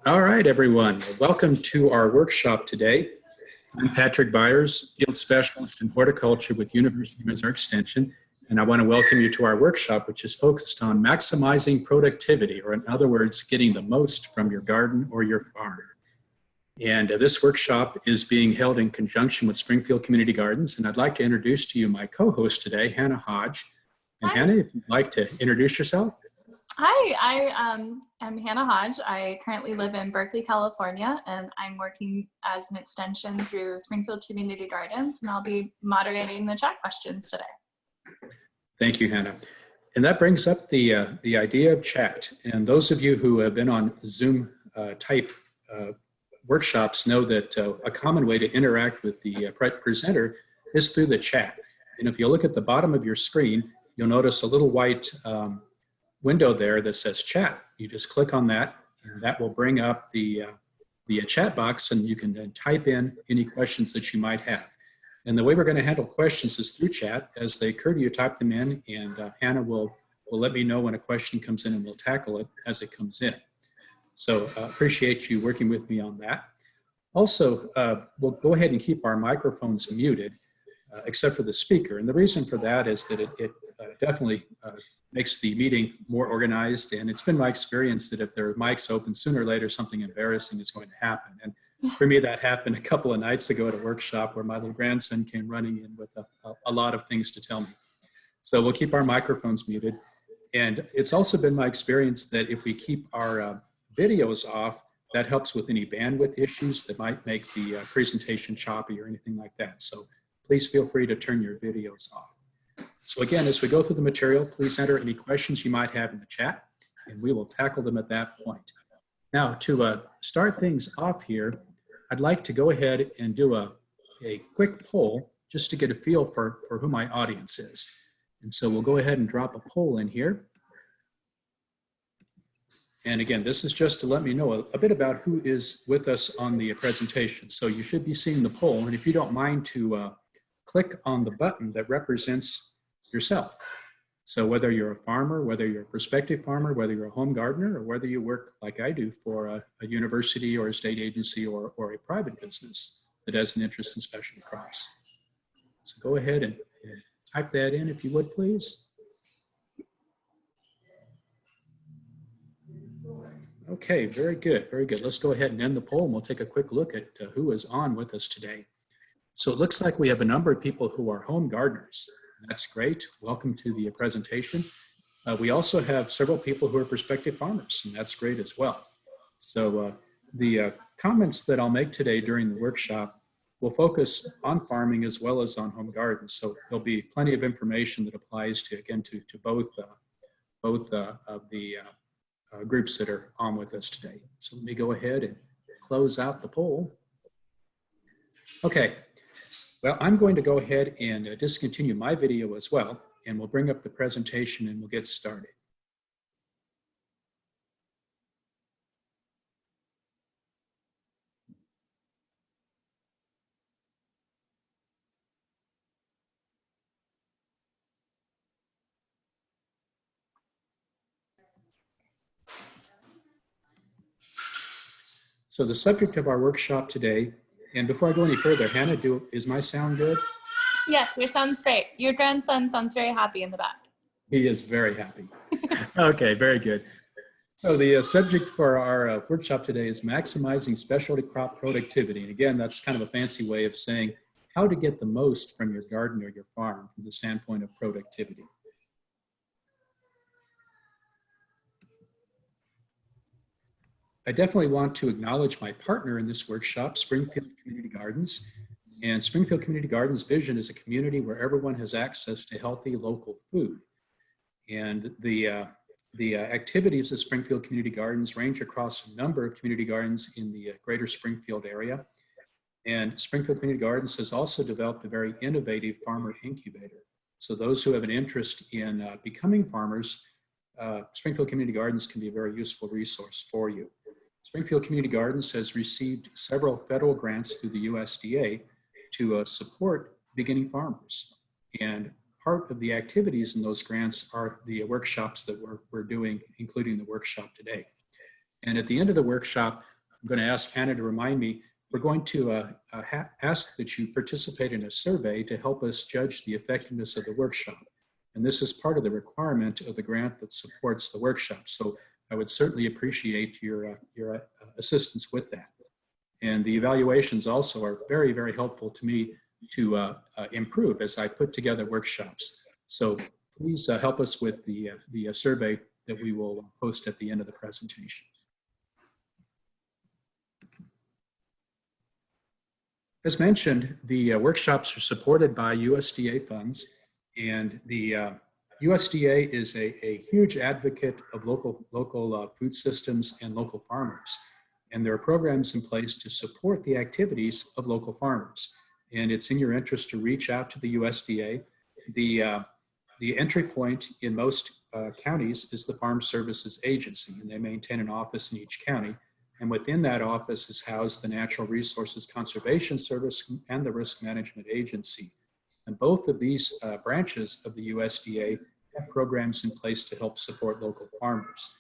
All right, everyone. Welcome to our workshop today. I'm Patrick Byers, Field Specialist in Horticulture with University of Missouri Extension, and I want to welcome you to our workshop, which is focused on maximizing productivity, or in other words, getting the most from your garden or your farm. And this workshop is being held in conjunction with Springfield Community Gardens, and I'd like to introduce to you my co-host today, Hannah Hodge. And Hi. Hannah, if you'd like to introduce yourself. Hi, I am Hannah Hodge. I currently live in Berkeley, California, and I'm working as an extension through Springfield Community Gardens, and I'll be moderating the chat questions today. Thank you, Hannah. And that brings up the idea of chat. And those of you who have been on Zoom type workshops know that a common way to interact with the presenter is through the chat. And if you look at the bottom of your screen, you'll notice a little white window there that says chat. You just click on that, and that will bring up the chat box, and you can then type in any questions that you might have. And the way we're going to handle questions is through chat. As they occur to you, type them in, and Hannah will let me know when a question comes in, and we'll tackle it as it comes in. So appreciate you working with me on that. Also, we'll go ahead and keep our microphones muted, except for the speaker. And the reason for that is that it definitely makes the meeting more organized. And it's been my experience that if there are mics open, sooner or later something embarrassing is going to happen. And for me, that happened a couple of nights ago at a workshop where my little grandson came running in with a lot of things to tell me. So we'll keep our microphones muted. And it's also been my experience that if we keep our videos off, that helps with any bandwidth issues that might make the presentation choppy or anything like that. So please feel free to turn your videos off. So again, as we go through the material, please enter any questions you might have in the chat, and we will tackle them at that point. Now, to start things off here, I'd like to go ahead and do a quick poll just to get a feel for who my audience is. And so we'll go ahead and drop a poll in here. And again, this is just to let me know a bit about who is with us on the presentation. So you should be seeing the poll, and if you don't mind to click on the button that represents yourself. So whether you're a farmer, whether you're a prospective farmer, whether you're a home gardener, or whether you work like I do for a university or a state agency or a private business that has an interest in specialty crops. So go ahead and type that in if you would, please. Okay, very good, very good. Let's go ahead and end the poll, and we'll take a quick look at who is on with us today. So it looks like we have a number of people who are home gardeners. That's great. Welcome to the presentation. We also have several people who are prospective farmers, and that's great as well. So the comments that I'll make today during the workshop will focus on farming as well as on home gardens. So there'll be plenty of information that applies to, again, to both of the groups that are on with us today. So let me go ahead and close out the poll. Okay. Well, I'm going to go ahead and discontinue my video as well, and we'll bring up the presentation and we'll get started. So the subject of our workshop today, and before I go any further, Hannah, is my sound good? Yes, your sound's great. Your grandson sounds very happy in the back. He is very happy. Okay, very good. So the subject for our workshop today is maximizing specialty crop productivity. And again, that's kind of a fancy way of saying how to get the most from your garden or your farm from the standpoint of productivity. I definitely want to acknowledge my partner in this workshop, Springfield Community Gardens. And Springfield Community Gardens' vision is a community where everyone has access to healthy local food. And the activities of Springfield Community Gardens range across a number of community gardens in the greater Springfield area. And Springfield Community Gardens has also developed a very innovative farmer incubator. So those who have an interest in becoming farmers, Springfield Community Gardens can be a very useful resource for you. Springfield Community Gardens has received several federal grants through the USDA to support beginning farmers. And part of the activities in those grants are the workshops that we're doing, including the workshop today. And at the end of the workshop, I'm going to ask Hannah to remind me, we're going to ask that you participate in a survey to help us judge the effectiveness of the workshop. And this is part of the requirement of the grant that supports the workshop. So I would certainly appreciate your assistance with that. And the evaluations also are very, very helpful to me to improve as I put together workshops. So please help us with the survey that we will post at the end of the presentation. As mentioned, the workshops are supported by USDA funds, and the USDA is a huge advocate of local food systems and local farmers. And there are programs in place to support the activities of local farmers. And it's in your interest to reach out to the USDA. The entry point in most counties is the Farm Services Agency, and they maintain an office in each county. And within that office is housed the Natural Resources Conservation Service and the Risk Management Agency. And both of these branches of the USDA have programs in place to help support local farmers.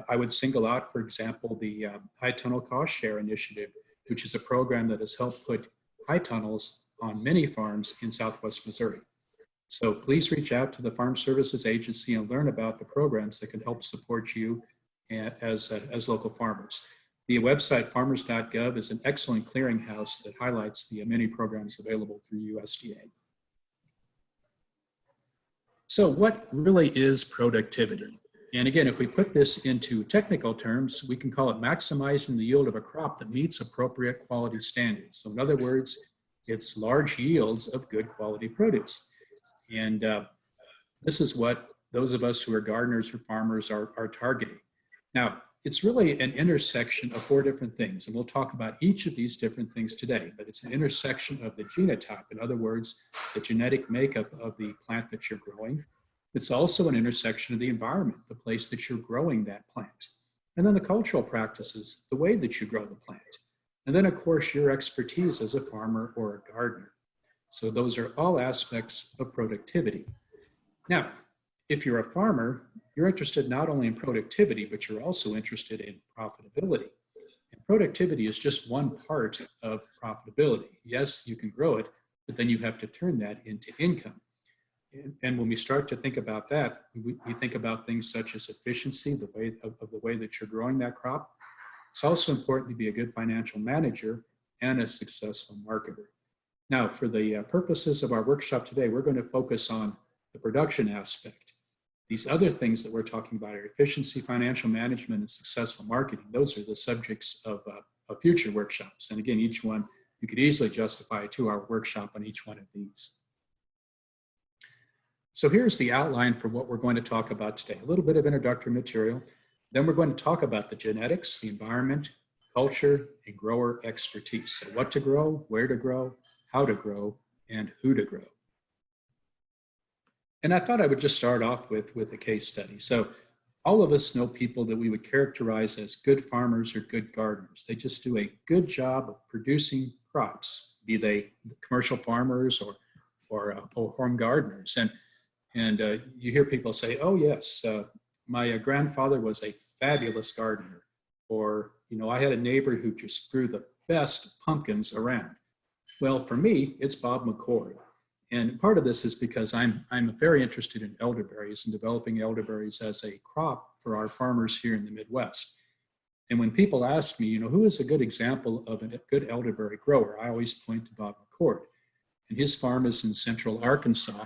I would single out, for example, the High Tunnel Cost Share Initiative, which is a program that has helped put high tunnels on many farms in Southwest Missouri. So please reach out to the Farm Services Agency and learn about the programs that can help support you as local farmers. The website farmers.gov is an excellent clearinghouse that highlights the many programs available through USDA. So what really is productivity? And again, if we put this into technical terms, we can call it maximizing the yield of a crop that meets appropriate quality standards. So in other words, it's large yields of good quality produce. And this is what those of us who are gardeners or farmers are targeting. Now, it's really an intersection of four different things, and we'll talk about each of these different things today, but it's an intersection of the genotype, in other words, the genetic makeup of the plant that you're growing. It's also an intersection of the environment, the place that you're growing that plant. And then the cultural practices, the way that you grow the plant. And then, of course, your expertise as a farmer or a gardener. So those are all aspects of productivity. Now, if you're a farmer, you're interested not only in productivity, but you're also interested in profitability. And productivity is just one part of profitability. Yes, you can grow it, but then you have to turn that into income. And when we start to think about that, we think about things such as efficiency, the way that you're growing that crop. It's also important to be a good financial manager and a successful marketer. Now, for the purposes of our workshop today, we're going to focus on the production aspect. These other things that we're talking about are efficiency, financial management, and successful marketing. Those are the subjects of future workshops. And again, each one, you could easily justify a 2-hour workshop on each one of these. So here's the outline for what we're going to talk about today. A little bit of introductory material. Then we're going to talk about the genetics, the environment, culture, and grower expertise. So what to grow, where to grow, how to grow, and who to grow. And I thought I would just start off with a case study. So all of us know people that we would characterize as good farmers or good gardeners. They just do a good job of producing crops, be they commercial farmers or home gardeners. And you hear people say, oh yes, my grandfather was a fabulous gardener. Or, you know, I had a neighbor who just grew the best pumpkins around. Well, for me, it's Bob McCord. And part of this is because I'm very interested in elderberries and developing elderberries as a crop for our farmers here in the Midwest. And when people ask me, you know, who is a good example of a good elderberry grower, I always point to Bob McCord. And his farm is in central Arkansas.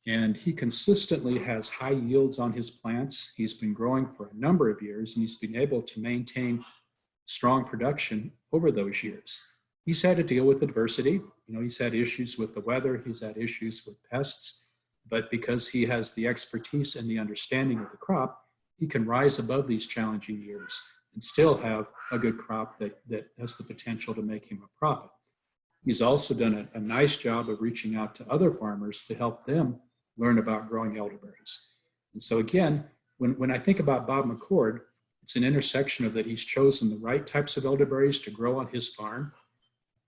And he consistently has high yields on his plants. He's been growing for a number of years, and he's been able to maintain strong production over those years. He's had to deal with adversity. You know, he's had issues with the weather. He's had issues with pests. But because he has the expertise and the understanding of the crop, he can rise above these challenging years and still have a good crop that has the potential to make him a profit. He's also done a nice job of reaching out to other farmers to help them learn about growing elderberries. And so again, when I think about Bob McCord, it's an intersection of that he's chosen the right types of elderberries to grow on his farm.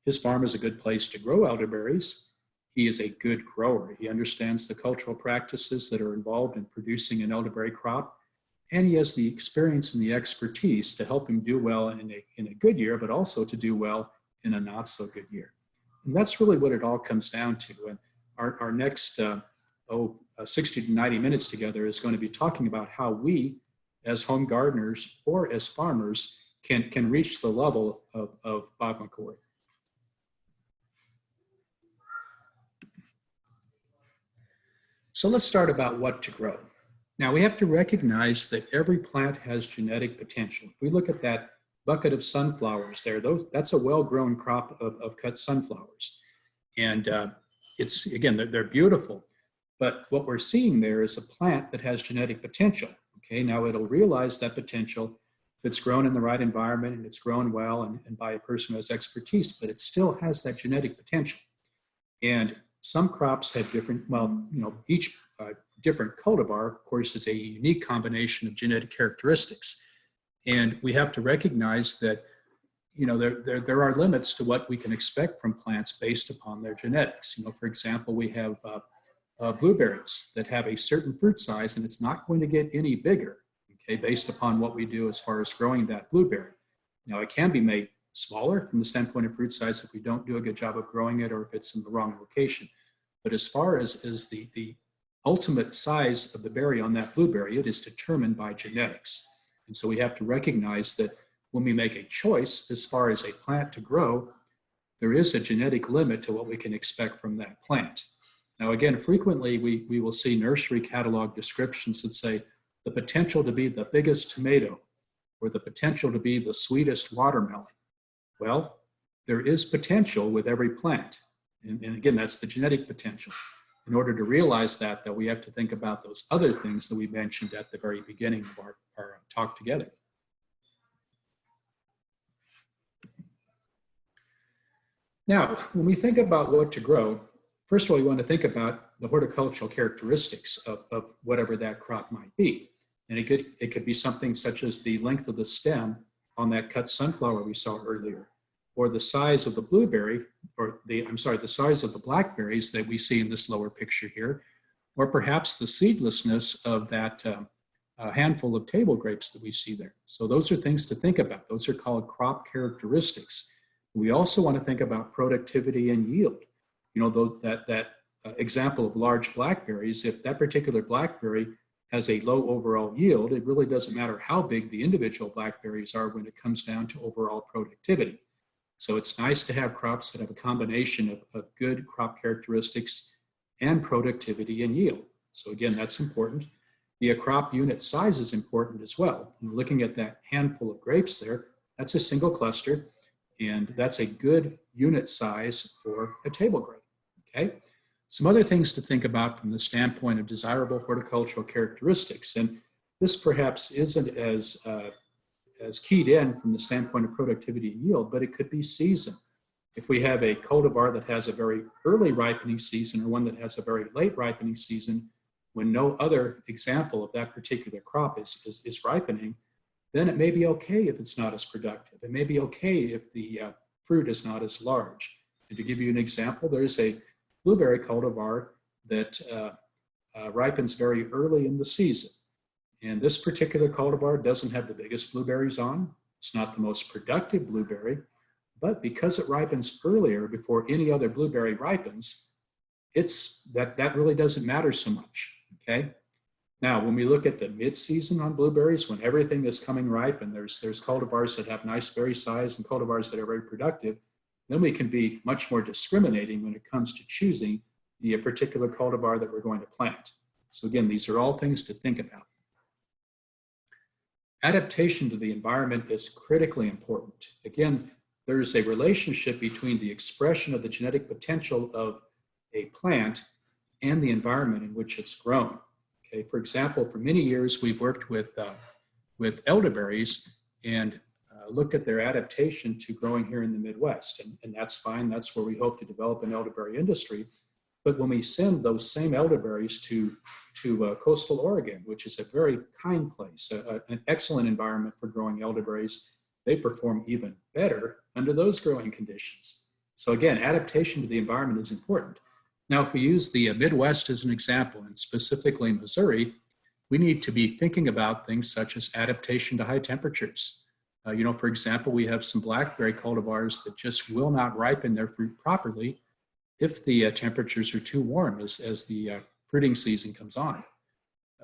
His farm is a good place to grow elderberries. He is a good grower. He understands the cultural practices that are involved in producing an elderberry crop. and he has the experience and the expertise to help him do well in a good year, but also to do well in a not so good year. And that's really what it all comes down to. And our next 60 to 90 minutes together is going to be talking about how we as home gardeners or as farmers can reach the level of Bob McCord. So let's start about what to grow. Now we have to recognize that every plant has genetic potential. If we look at that bucket of sunflowers there, that's a well-grown crop of cut sunflowers. And it's, again, they're beautiful. But what we're seeing there is a plant that has genetic potential. Okay, now it'll realize that potential if it's grown in the right environment and it's grown well and by a person who has expertise, but it still has that genetic potential. And some crops have different, well, each different cultivar, of course, is a unique combination of genetic characteristics. And we have to recognize that, there are limits to what we can expect from plants based upon their genetics. For example, we have blueberries that have a certain fruit size, and it's not going to get any bigger, okay, based upon what we do as far as growing that blueberry. Now, it can be made smaller from the standpoint of fruit size if we don't do a good job of growing it or if it's in the wrong location. But as far as the ultimate size of the berry on that blueberry, it is determined by genetics. And so we have to recognize that when we make a choice as far as a plant to grow, there is a genetic limit to what we can expect from that plant. Now, again, frequently we will see nursery catalog descriptions that say the potential to be the biggest tomato or the potential to be the sweetest watermelon. Well, there is potential with every plant. And again, that's the genetic potential. In order to realize that, though, we have to think about those other things that we mentioned at the very beginning of our talk together. Now, when we think about what to grow, first of all, we want to think about the horticultural characteristics of whatever that crop might be. And it could be something such as the length of the stem on that cut sunflower we saw earlier, or the size of the blueberry, the size of the blackberries that we see in this lower picture here, or perhaps the seedlessness of that handful of table grapes that we see there. So those are things to think about. Those are called crop characteristics. We also want to think about productivity and yield. That example of large blackberries, if that particular blackberry has a low overall yield, it really doesn't matter how big the individual blackberries are when it comes down to overall productivity. So it's nice to have crops that have a combination of good crop characteristics and productivity and yield. So again, that's important. The crop unit size is important as well. And looking at that handful of grapes there, that's a single cluster, and that's a good unit size for a table grape, okay? Some other things to think about from the standpoint of desirable horticultural characteristics, and this perhaps isn't as keyed in from the standpoint of productivity and yield, but it could be season. If we have a cultivar that has a very early ripening season or one that has a very late ripening season, when no other example of that particular crop is ripening, then it may be okay if it's not as productive. It may be okay if the fruit is not as large. And to give you an example, there's a blueberry cultivar that ripens very early in the season. And this particular cultivar doesn't have the biggest blueberries on. It's not the most productive blueberry, but because it ripens earlier before any other blueberry ripens, that really doesn't matter so much, okay? Now, when we look at the mid-season on blueberries, when everything is coming ripe and there's cultivars that have nice berry size and cultivars that are very productive, then we can be much more discriminating when it comes to choosing the particular cultivar that we're going to plant. So again, these are all things to think about. Adaptation to the environment is critically important. Again, there's a relationship between the expression of the genetic potential of a plant and the environment in which it's grown. Okay, for example, for many years we've worked with elderberries and looked at their adaptation to growing here in the Midwest, and that's fine. That's where we hope to develop an elderberry industry. But when we send those same elderberries to coastal Oregon, which is a very kind place, an excellent environment for growing elderberries, they perform even better under those growing conditions. So again, adaptation to the environment is important. Now, if we use the Midwest as an example, and specifically Missouri, we need to be thinking about things such as adaptation to high temperatures. For example, we have some blackberry cultivars that just will not ripen their fruit properly if the temperatures are too warm as the fruiting season comes on.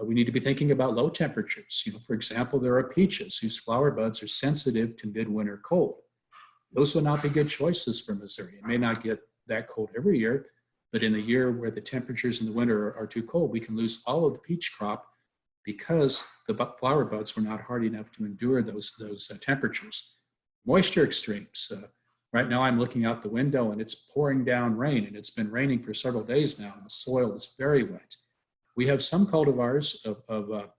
We need to be thinking about low temperatures. For example, there are peaches whose flower buds are sensitive to midwinter cold. Those would not be good choices for Missouri. It may not get that cold every year, but in the year where the temperatures in the winter are too cold, we can lose all of the peach crop because the flower buds were not hard enough to endure those temperatures. Moisture extremes. Right now I'm looking out the window and it's pouring down rain, and it's been raining for several days now, and the soil is very wet. We have some cultivars of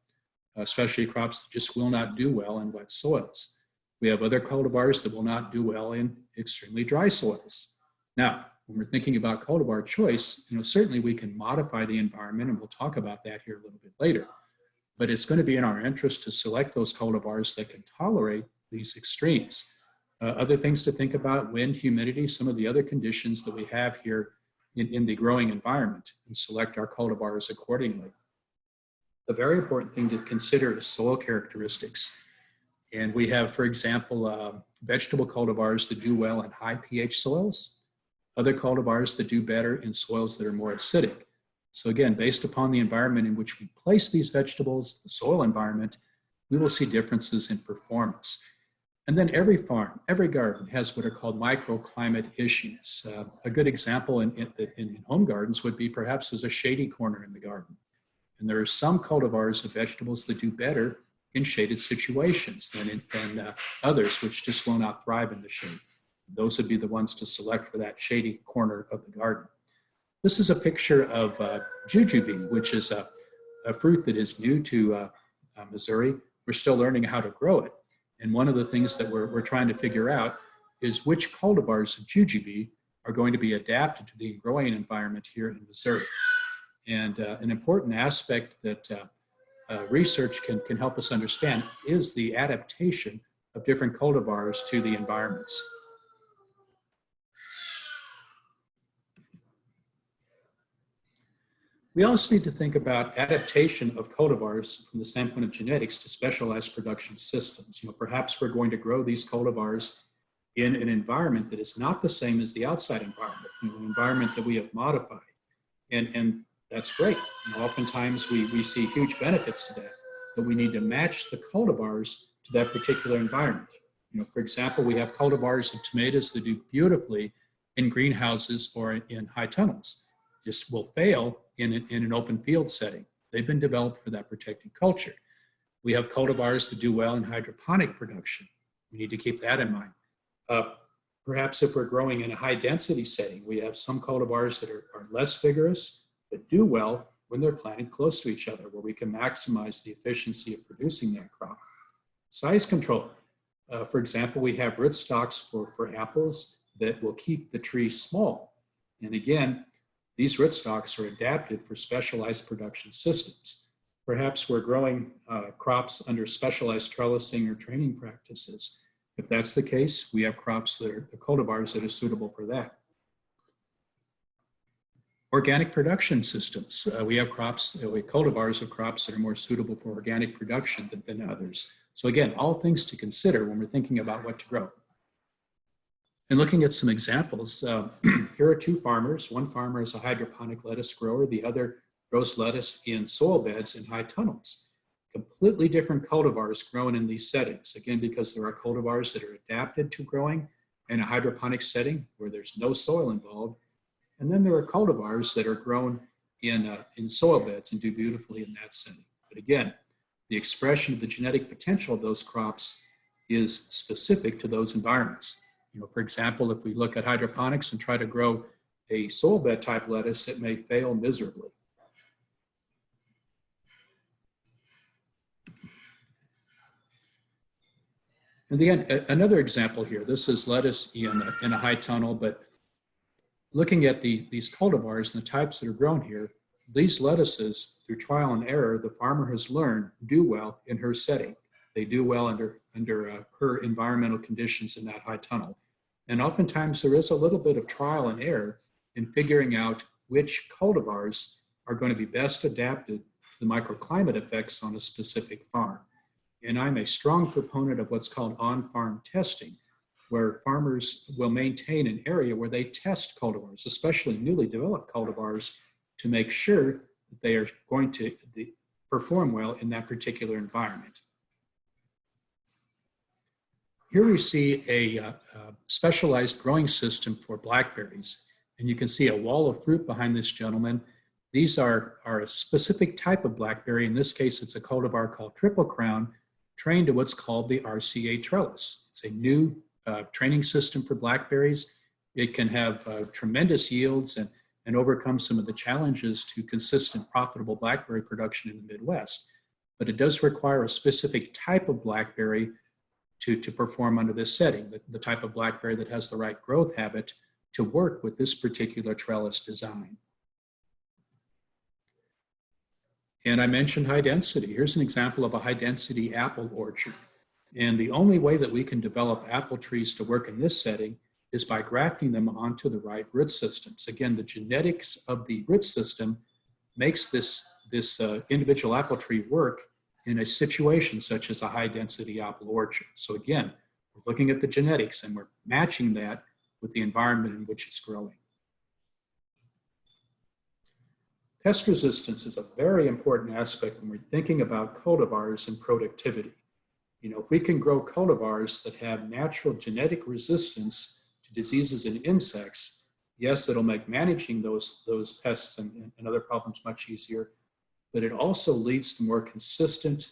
specialty crops that just will not do well in wet soils. We have other cultivars that will not do well in extremely dry soils. Now, when we're thinking about cultivar choice, certainly we can modify the environment, and we'll talk about that here a little bit later. But it's going to be in our interest to select those cultivars that can tolerate these extremes. Other things to think about: wind, humidity, some of the other conditions that we have here in the growing environment, and select our cultivars accordingly. A very important thing to consider is soil characteristics. And we have, for example, vegetable cultivars that do well in high pH soils, other cultivars that do better in soils that are more acidic. So again, based upon the environment in which we place these vegetables, the soil environment, we will see differences in performance. And then every farm, every garden has what are called microclimate issues. A good example in home gardens would be perhaps there's a shady corner in the garden. And there are some cultivars of vegetables that do better in shaded situations than others which just will not thrive in the shade. Those would be the ones to select for that shady corner of the garden. This is a picture of jujube, which is a fruit that is new to Missouri. We're still learning how to grow it. And one of the things that we're trying to figure out is which cultivars of jujube are going to be adapted to the growing environment here in Missouri. And an important aspect that research can help us understand is the adaptation of different cultivars to the environments. We also need to think about adaptation of cultivars from the standpoint of genetics to specialized production systems. Perhaps we're going to grow these cultivars in an environment that is not the same as the outside environment, an environment that we have modified. And that's great. Oftentimes we see huge benefits to that, but we need to match the cultivars to that particular environment. For example, we have cultivars of tomatoes that do beautifully in greenhouses or in high tunnels. Just will fail in an open field setting. They've been developed for that protected culture. We have cultivars that do well in hydroponic production. We need to keep that in mind. Perhaps if we're growing in a high density setting, we have some cultivars that are less vigorous, but do well when they're planted close to each other, where we can maximize the efficiency of producing that crop. Size control. For example, we have rootstocks for apples that will keep the tree small. And again, these rootstocks are adapted for specialized production systems. Perhaps we're growing crops under specialized trellising or training practices. If that's the case, we have crops that are the cultivars that are suitable for that. Organic production systems. We have cultivars of crops that are more suitable for organic production than others. So again, all things to consider when we're thinking about what to grow. And looking at some examples, here are two farmers. One farmer is a hydroponic lettuce grower. The other grows lettuce in soil beds in high tunnels. Completely different cultivars grown in these settings. Again, because there are cultivars that are adapted to growing in a hydroponic setting where there's no soil involved. And then there are cultivars that are grown in soil beds and do beautifully in that setting. But again, the expression of the genetic potential of those crops is specific to those environments. For example, if we look at hydroponics and try to grow a soil bed type lettuce, it may fail miserably. And again, another example here, this is lettuce in a high tunnel, but looking at these cultivars and the types that are grown here, these lettuces, through trial and error, the farmer has learned do well in her setting. They do well under her environmental conditions in that high tunnel. And oftentimes there is a little bit of trial and error in figuring out which cultivars are going to be best adapted the microclimate effects on a specific farm. And I'm a strong proponent of what's called on-farm testing, where farmers will maintain an area where they test cultivars, especially newly developed cultivars, to make sure that they are going to perform well in that particular environment. Here we see a specialized growing system for blackberries, and you can see a wall of fruit behind this gentleman. These are a specific type of blackberry. In this case, it's a cultivar called Triple Crown, trained to what's called the RCA trellis. It's a new training system for blackberries. It can have tremendous yields and overcome some of the challenges to consistent, profitable blackberry production in the Midwest. But it does require a specific type of blackberry to perform under this setting, the type of blackberry that has the right growth habit to work with this particular trellis design. And I mentioned high density. Here's an example of a high density apple orchard. And the only way that we can develop apple trees to work in this setting is by grafting them onto the right root systems. Again, the genetics of the root system makes this individual apple tree work in a situation such as a high density apple orchard. So again, we're looking at the genetics and we're matching that with the environment in which it's growing. Pest resistance is a very important aspect when we're thinking about cultivars and productivity. You know, if we can grow cultivars that have natural genetic resistance to diseases and insects, yes, it'll make managing those pests and other problems much easier, but it also leads to more consistent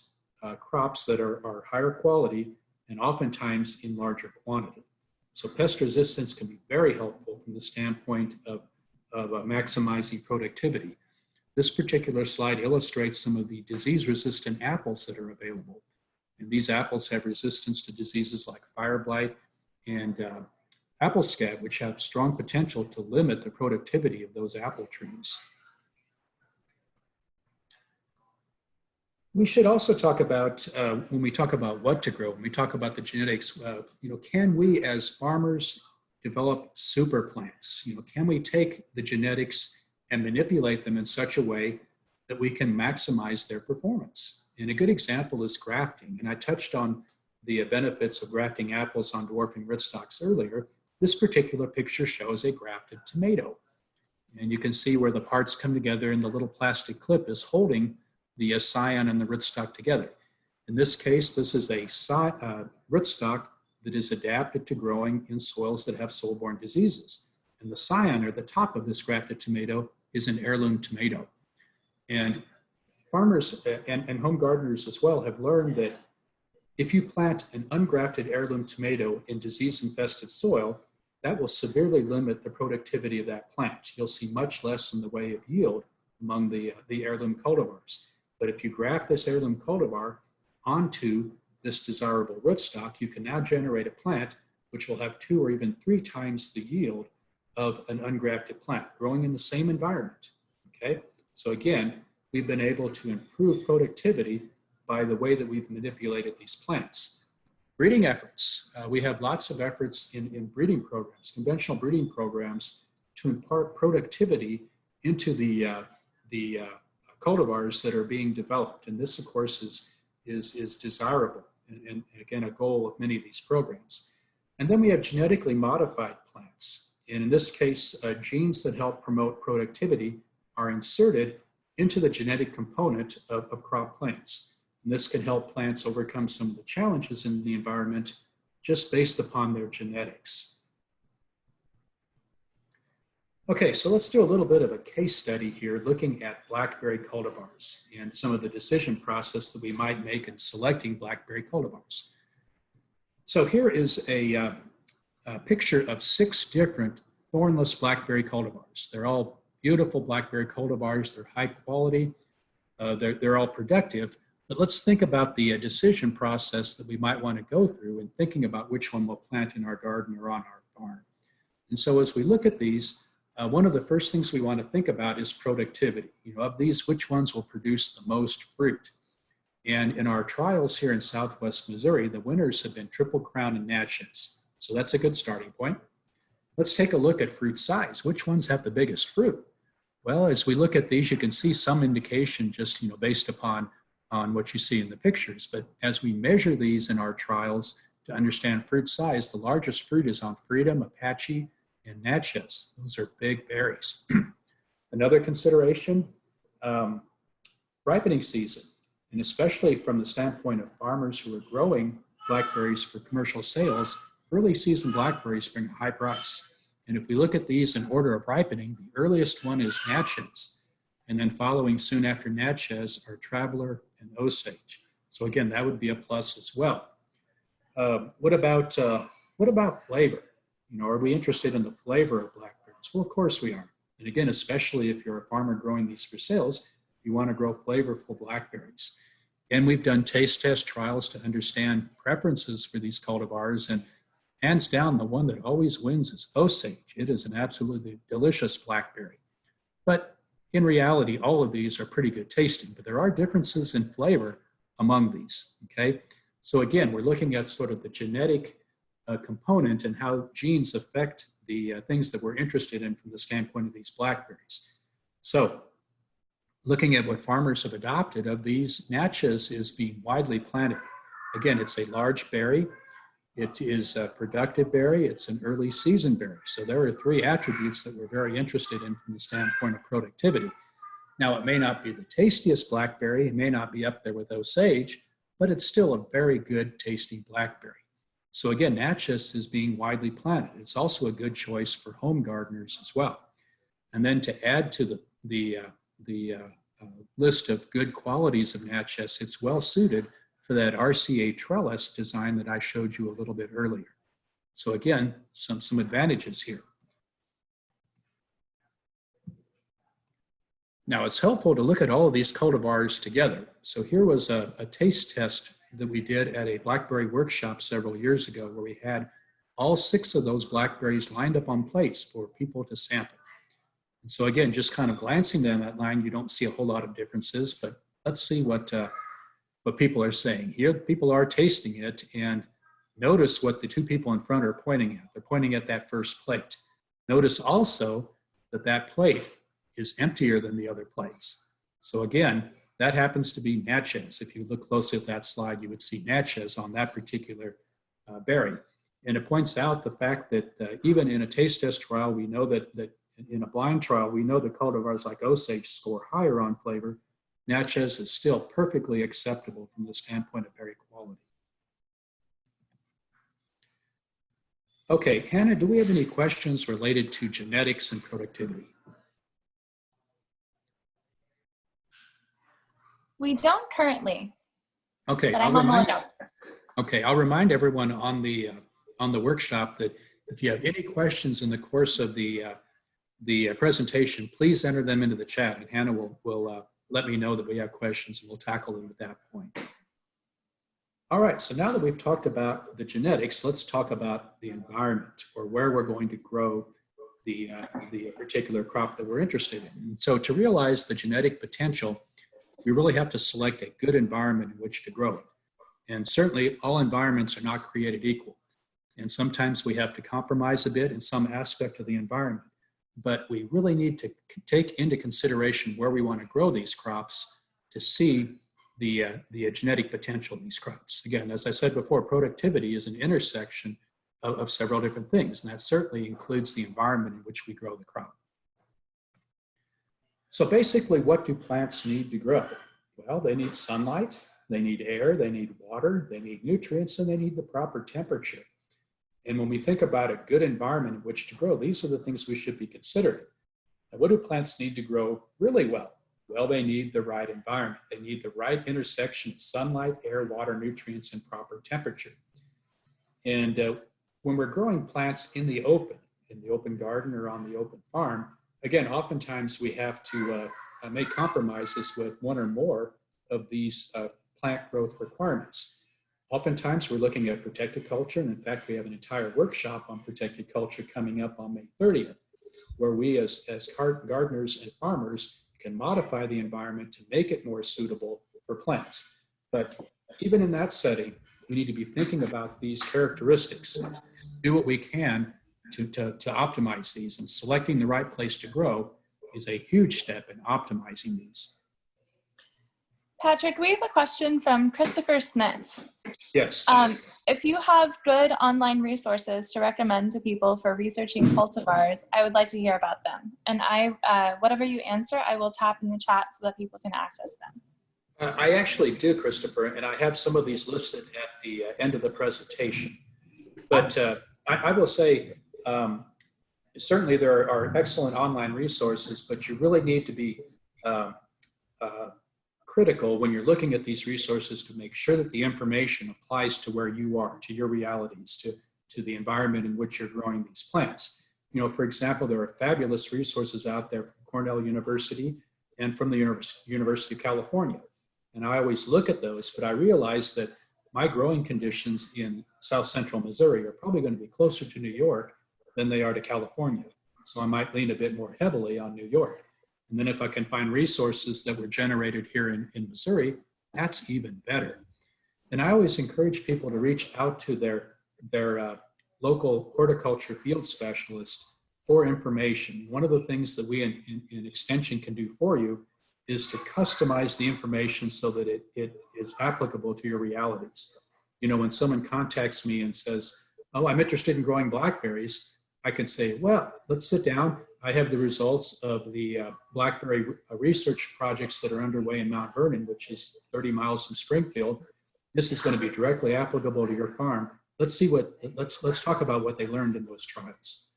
crops that are higher quality and oftentimes in larger quantity. So pest resistance can be very helpful from the standpoint of maximizing productivity. This particular slide illustrates some of the disease-resistant apples that are available. And these apples have resistance to diseases like fire blight and apple scab, which have strong potential to limit the productivity of those apple trees. We should also talk about, when we talk about what to grow, when we talk about the genetics, you know, can we as farmers develop super plants? You know, can we take the genetics and manipulate them in such a way that we can maximize their performance? And a good example is grafting. And I touched on the benefits of grafting apples on dwarfing rootstocks earlier. This particular picture shows a grafted tomato. And you can see where the parts come together and the little plastic clip is holding the scion and the rootstock together. In this case, this is a rootstock that is adapted to growing in soils that have soil-borne diseases. And the scion, or the top of this grafted tomato, is an heirloom tomato. And farmers and home gardeners as well have learned that if you plant an ungrafted heirloom tomato in disease-infested soil, that will severely limit the productivity of that plant. You'll see much less in the way of yield among the heirloom cultivars. But if you graft this heirloom cultivar onto this desirable rootstock, you can now generate a plant which will have 2 or even 3 times the yield of an ungrafted plant growing in the same environment, okay? So again, we've been able to improve productivity by the way that we've manipulated these plants. Breeding efforts. We have lots of efforts in breeding programs, conventional breeding programs, to impart productivity into the cultivars that are being developed. And this, of course, is desirable and again, a goal of many of these programs. And then we have genetically modified plants. And in this case, genes that help promote productivity are inserted into the genetic component of crop plants. And this can help plants overcome some of the challenges in the environment just based upon their genetics. Okay, so let's do a little bit of a case study here looking at blackberry cultivars and some of the decision process that we might make in selecting blackberry cultivars. So here is a picture of 6 different thornless blackberry cultivars. They're all beautiful blackberry cultivars. They're high quality. They're all productive. But let's think about the decision process that we might want to go through in thinking about which one we'll plant in our garden or on our farm. And so as we look at these, one of the first things we want to think about is productivity. You know, of these, which ones will produce the most fruit? And in our trials here in Southwest Missouri, the winners have been Triple Crown and Natchez. So that's a good starting point. Let's take a look at fruit size. Which ones have the biggest fruit? Well, as we look at these, you can see some indication just, based upon on what you see in the pictures. But as we measure these in our trials to understand fruit size, the largest fruit is on Freedom, Apache, and Natchez. Those are big berries. Another consideration, ripening season, and especially from the standpoint of farmers who are growing blackberries for commercial sales, early season blackberries bring a high price. And if we look at these in order of ripening, the earliest one is Natchez, and then following soon after Natchez are Traveler and Osage. So again, that would be a plus as well. What about flavor? Are we interested in the flavor of blackberries? Well, of course we are. And again, especially if you're a farmer growing these for sales, you want to grow flavorful blackberries. And we've done taste test trials to understand preferences for these cultivars, and hands down, the one that always wins is Osage. It is an absolutely delicious blackberry. But in reality, all of these are pretty good tasting, but there are differences in flavor among these, okay? So again, we're looking at sort of the genetic component and how genes affect the things that we're interested in from the standpoint of these blackberries. So looking at what farmers have adopted of these, Natchez is being widely planted. Again, it's a large berry. It is a productive berry. It's an early season berry. So there are three attributes that we're very interested in from the standpoint of productivity. Now, it may not be the tastiest blackberry. It may not be up there with Osage, but it's still a very good tasting blackberry. So again, Natchez is being widely planted. It's also a good choice for home gardeners as well. And then to add to the list of good qualities of Natchez, it's well suited for that RCA trellis design that I showed you a little bit earlier. So again, some advantages here. Now it's helpful to look at all of these cultivars together. So here was a taste test that we did at a blackberry workshop several years ago, where we had all 6 of those blackberries lined up on plates for people to sample. And so again, just kind of glancing down that line, you don't see a whole lot of differences, but let's see what people are saying. Here, people are tasting it, and notice what the 2 people in front are pointing at. They're pointing at that first plate. Notice also that that plate is emptier than the other plates. So again, that happens to be Natchez. If you look closely at that slide, you would see Natchez on that particular berry. And it points out the fact that even in a taste test trial, we know that in a blind trial, we know that cultivars like Osage score higher on flavor. Natchez is still perfectly acceptable from the standpoint of berry quality. Okay, Hannah, do we have any questions related to genetics and productivity? We don't currently. Okay, but I'm on the lookout. Okay, I'll remind everyone on the workshop that if you have any questions in the course of the presentation, please enter them into the chat, and Hannah will let me know that we have questions, and we'll tackle them at that point. All right, so now that we've talked about the genetics, let's talk about the environment, or where we're going to grow the particular crop that we're interested in. And so to realize the genetic potential, we really have to select a good environment in which to grow it. And certainly all environments are not created equal. And sometimes we have to compromise a bit in some aspect of the environment. But we really need to take into consideration where we want to grow these crops to see the genetic potential of these crops. Again, as I said before, productivity is an intersection of several different things, and that certainly includes the environment in which we grow the crop. So basically, what do plants need to grow? Well, they need sunlight, they need air, they need water, they need nutrients, and they need the proper temperature. And when we think about a good environment in which to grow, these are the things we should be considering. Now, what do plants need to grow really well? Well, they need the right environment. They need the right intersection of sunlight, air, water, nutrients, and proper temperature. And when we're growing plants in the open garden or on the open farm, again, oftentimes we have to make compromises with one or more of these plant growth requirements. Oftentimes we're looking at protected culture, and in fact, we have an entire workshop on protected culture coming up on May 30th, where we as gardeners and farmers can modify the environment to make it more suitable for plants. But even in that setting, we need to be thinking about these characteristics, do what we can to optimize these, and selecting the right place to grow is a huge step in optimizing these. Patrick, we have a question from Christopher Smith. Yes. If you have good online resources to recommend to people for researching cultivars, I would like to hear about them. And whatever you answer, I will tap in the chat so that people can access them. I actually do, Christopher, and I have some of these listed at the end of the presentation. But I will say, certainly there are excellent online resources, but you really need to be critical when you're looking at these resources to make sure that the information applies to where you are, to your realities, to the environment in which you're growing these plants. You know, for example, there are fabulous resources out there from Cornell University and from the University of California. And I always look at those, but I realize that my growing conditions in South Central Missouri are probably going to be closer to New York than they are to California. So I might lean a bit more heavily on New York. And then if I can find resources that were generated here in Missouri, that's even better. And I always encourage people to reach out to their local horticulture field specialist for information. One of the things that we in Extension can do for you is to customize the information so that it is applicable to your realities. You know, when someone contacts me and says, oh, I'm interested in growing blackberries, I can say, well, let's sit down. I have the results of the blackberry research projects that are underway in Mount Vernon, which is 30 miles from Springfield. This is going to be directly applicable to your farm. Let's talk about what they learned in those trials.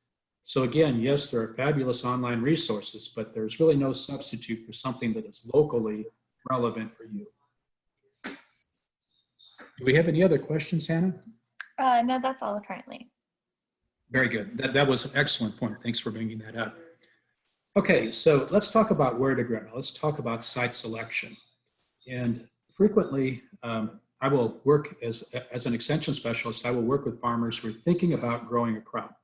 So again, yes, there are fabulous online resources, but there's really no substitute for something that is locally relevant for you. Do we have any other questions, Hannah? No, that's all currently. Very good. That was an excellent point. Thanks for bringing that up. Okay, so let's talk about where to grow. Let's talk about site selection. And frequently, I will work as an extension specialist. I will work with farmers who are thinking about growing a crop.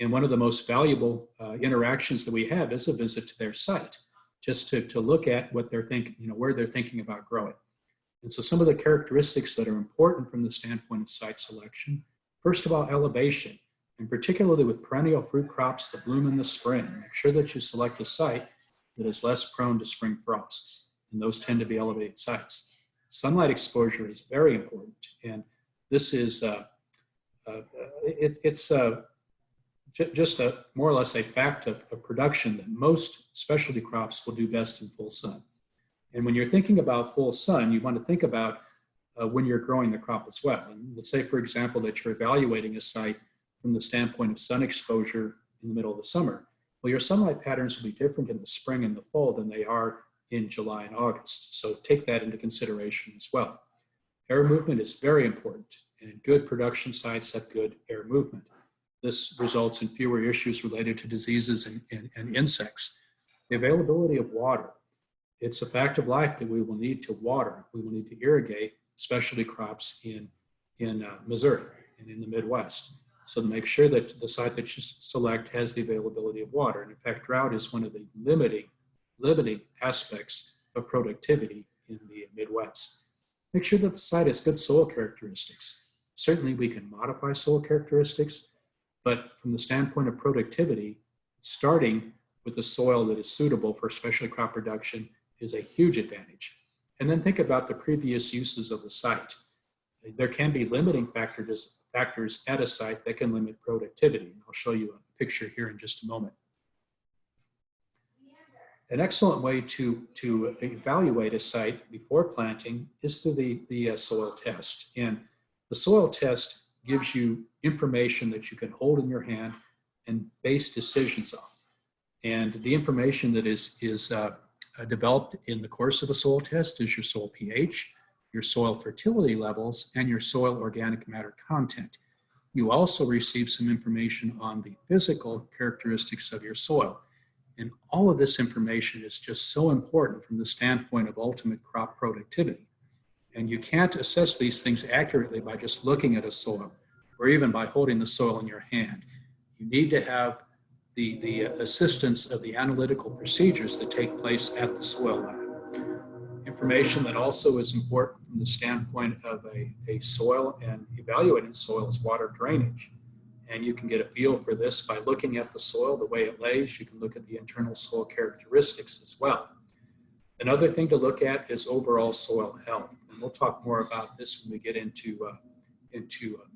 And one of the most valuable interactions that we have is a visit to their site, just to look at what they're thinking, you know, where they're thinking about growing. And so some of the characteristics that are important from the standpoint of site selection, first of all, elevation, and particularly with perennial fruit crops that bloom in the spring, make sure that you select a site that is less prone to spring frosts, and those tend to be elevated sites. Sunlight exposure is very important, and this is just more or less a fact of production that most specialty crops will do best in full sun. And when you're thinking about full sun, you want to think about when you're growing the crop as well. And let's say, for example, that you're evaluating a site from the standpoint of sun exposure in the middle of the summer. Well, your sunlight patterns will be different in the spring and the fall than they are in July and August. So take that into consideration as well. Air movement is very important, and good production sites have good air movement. This results in fewer issues related to diseases and insects. The availability of water. It's a fact of life that we will need to water. We will need to irrigate specialty crops in Missouri and in the Midwest. So to make sure that the site that you select has the availability of water. And in fact, drought is one of the limiting aspects of productivity in the Midwest. Make sure that the site has good soil characteristics. Certainly we can modify soil characteristics, but from the standpoint of productivity, starting with the soil that is suitable for specialty crop production is a huge advantage. And then think about the previous uses of the site. There can be limiting factors at a site that can limit productivity. And I'll show you a picture here in just a moment. An excellent way to evaluate a site before planting is through the soil test. And the soil test gives you information that you can hold in your hand and base decisions on. And the information that is developed in the course of a soil test is your soil pH, your soil fertility levels, and your soil organic matter content. You also receive some information on the physical characteristics of your soil. And all of this information is just so important from the standpoint of ultimate crop productivity. And you can't assess these things accurately by just looking at a soil or even by holding the soil in your hand. You need to have the assistance of the analytical procedures that take place at the soil lab. Information that also is important from the standpoint of a soil and evaluating soil is water drainage. And you can get a feel for this by looking at the soil, the way it lays. You can look at the internal soil characteristics as well. Another thing to look at is overall soil health. And we'll talk more about this when we get into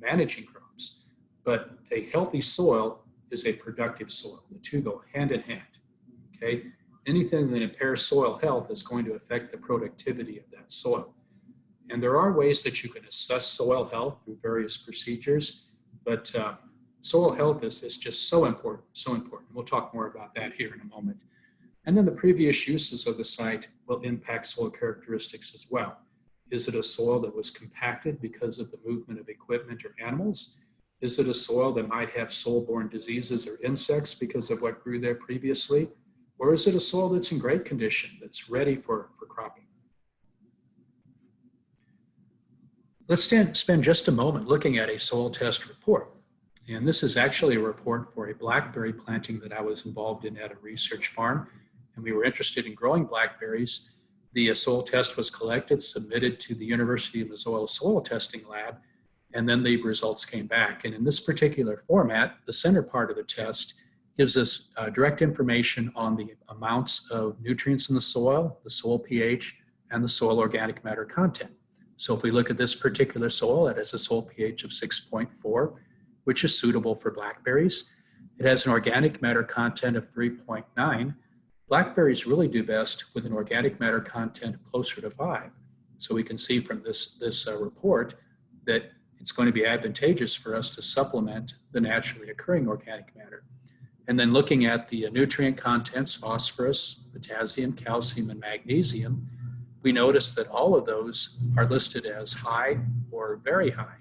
managing crops. But a healthy soil is a productive soil. The two go hand in hand, okay? Anything that impairs soil health is going to affect the productivity of that soil. And there are ways that you can assess soil health through various procedures, but soil health is just so important, so important. We'll talk more about that here in a moment. And then the previous uses of the site will impact soil characteristics as well. Is it a soil that was compacted because of the movement of equipment or animals? Is it a soil that might have soil-borne diseases or insects because of what grew there previously? Or is it a soil that's in great condition, that's ready for cropping? Let's spend just a moment looking at a soil test report. And this is actually a report for a blackberry planting that I was involved in at a research farm. And we were interested in growing blackberries. The soil test was collected, submitted to the University of Missoula Soil Testing Lab, and then the results came back. And in this particular format, the center part of the test gives us direct information on the amounts of nutrients in the soil pH, and the soil organic matter content. So if we look at this particular soil, it has a soil pH of 6.4, which is suitable for blackberries. It has an organic matter content of 3.9. Blackberries really do best with an organic matter content closer to 5. So we can see from this report that it's going to be advantageous for us to supplement the naturally occurring organic matter. And then looking at the nutrient contents, phosphorus, potassium, calcium, and magnesium, we notice that all of those are listed as high or very high.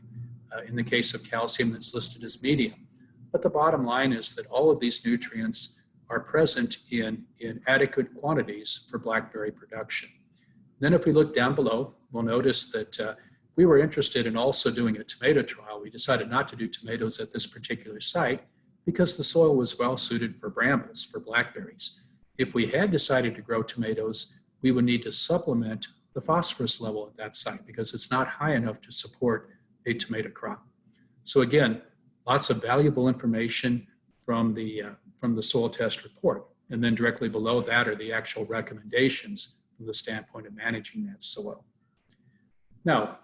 In the case of calcium, it's listed as medium. But the bottom line is that all of these nutrients are present in adequate quantities for blackberry production. Then if we look down below, we'll notice that we were interested in also doing a tomato trial. We decided not to do tomatoes at this particular site because the soil was well suited for brambles, for blackberries. If we had decided to grow tomatoes, we would need to supplement the phosphorus level at that site because it's not high enough to support a tomato crop. So again, lots of valuable information from the soil test report. And then directly below that are the actual recommendations from the standpoint of managing that soil. Now,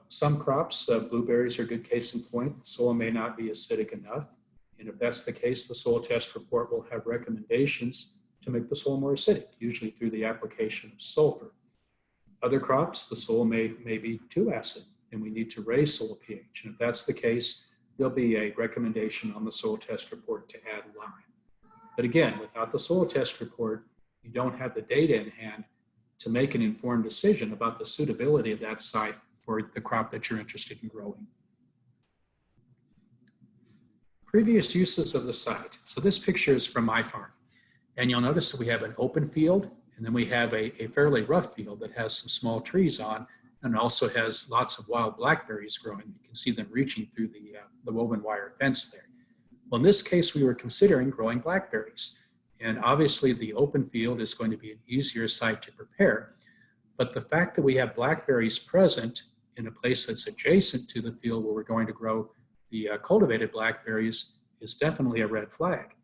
some crops, blueberries are a good case in point. The soil may not be acidic enough. And if that's the case, the soil test report will have recommendations to make the soil more acidic, usually through the application of sulfur. Other crops, the soil may be too acid, and we need to raise soil pH. And if that's the case, there'll be a recommendation on the soil test report to add lime. But again, without the soil test report, you don't have the data in hand to make an informed decision about the suitability of that site for the crop that you're interested in growing. Previous uses of the site. So this picture is from my farm. And you'll notice that we have an open field, and then we have a fairly rough field that has some small trees on, and also has lots of wild blackberries growing. You can see them reaching through the woven wire fence there. Well, in this case, we were considering growing blackberries. And obviously, the open field is going to be an easier site to prepare. But the fact that we have blackberries present in a place that's adjacent to the field where we're going to grow the cultivated blackberries is definitely a red flag.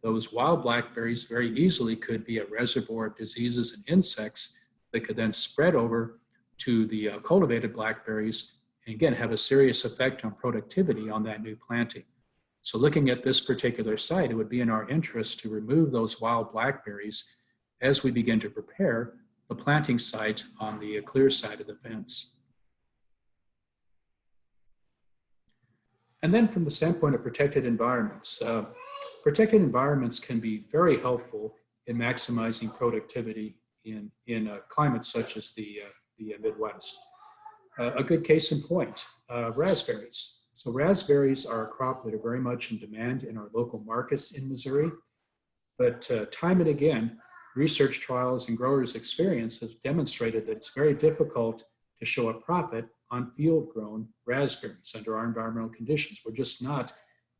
Those wild blackberries very easily could be a reservoir of diseases and insects that could then spread over to the cultivated blackberries and again have a serious effect on productivity on that new planting. So looking at this particular site, it would be in our interest to remove those wild blackberries as we begin to prepare the planting site on the clear side of the fence. And then from the standpoint of protected environments can be very helpful in maximizing productivity in climates such as the Midwest. A good case in point, raspberries. So raspberries are a crop that are very much in demand in our local markets in Missouri, but time and again, research trials and growers' experience has demonstrated that it's very difficult to show a profit on field-grown raspberries under our environmental conditions. We're just not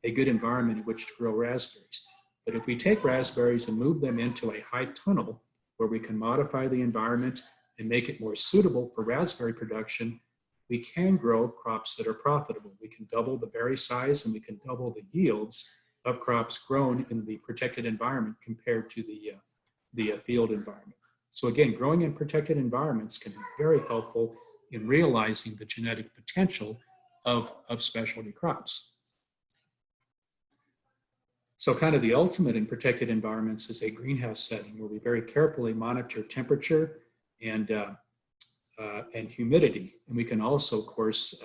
a good environment in which to grow raspberries. But if we take raspberries and move them into a high tunnel where we can modify the environment and make it more suitable for raspberry production, we can grow crops that are profitable. We can double the berry size and we can double the yields of crops grown in the protected environment compared to the field environment. So again, growing in protected environments can be very helpful in realizing the genetic potential of specialty crops. So kind of the ultimate in protected environments is a greenhouse setting where we very carefully monitor temperature and humidity. And we can also, of course,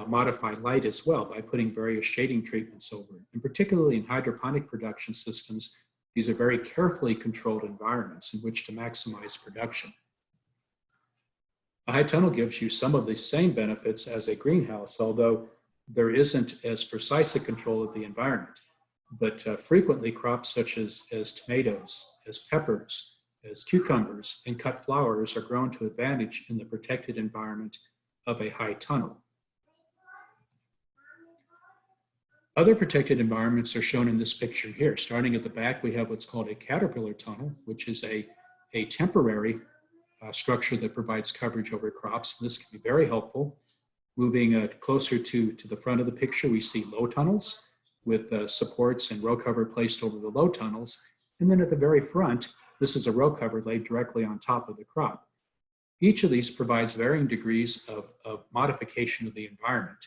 modify light as well by putting various shading treatments over it. And particularly in hydroponic production systems, these are very carefully controlled environments in which to maximize production. A high tunnel gives you some of the same benefits as a greenhouse, although there isn't as precise a control of the environment. But frequently crops such as tomatoes, as peppers, as cucumbers, and cut flowers are grown to advantage in the protected environment of a high tunnel. Other protected environments are shown in this picture here. Starting at the back, we have what's called a caterpillar tunnel, which is a temporary structure that provides coverage over crops. This can be very helpful. Moving closer to the front of the picture, we see low tunnels with supports and row cover placed over the low tunnels. And then at the very front, this is a row cover laid directly on top of the crop. Each of these provides varying degrees of modification of the environment.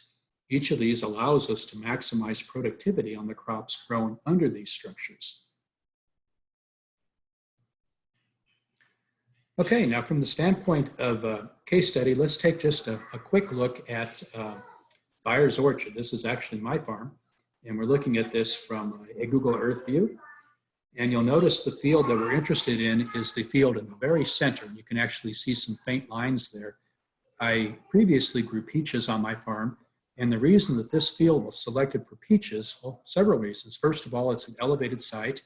Each of these allows us to maximize productivity on the crops grown under these structures. Okay, now from the standpoint of a case study, let's take just a quick look at Byers Orchard. This is actually my farm, and we're looking at this from a Google Earth view. And you'll notice the field that we're interested in is the field in the very center. You can actually see some faint lines there. I previously grew peaches on my farm, and the reason that this field was selected for peaches, well, several reasons. First of all, it's an elevated site,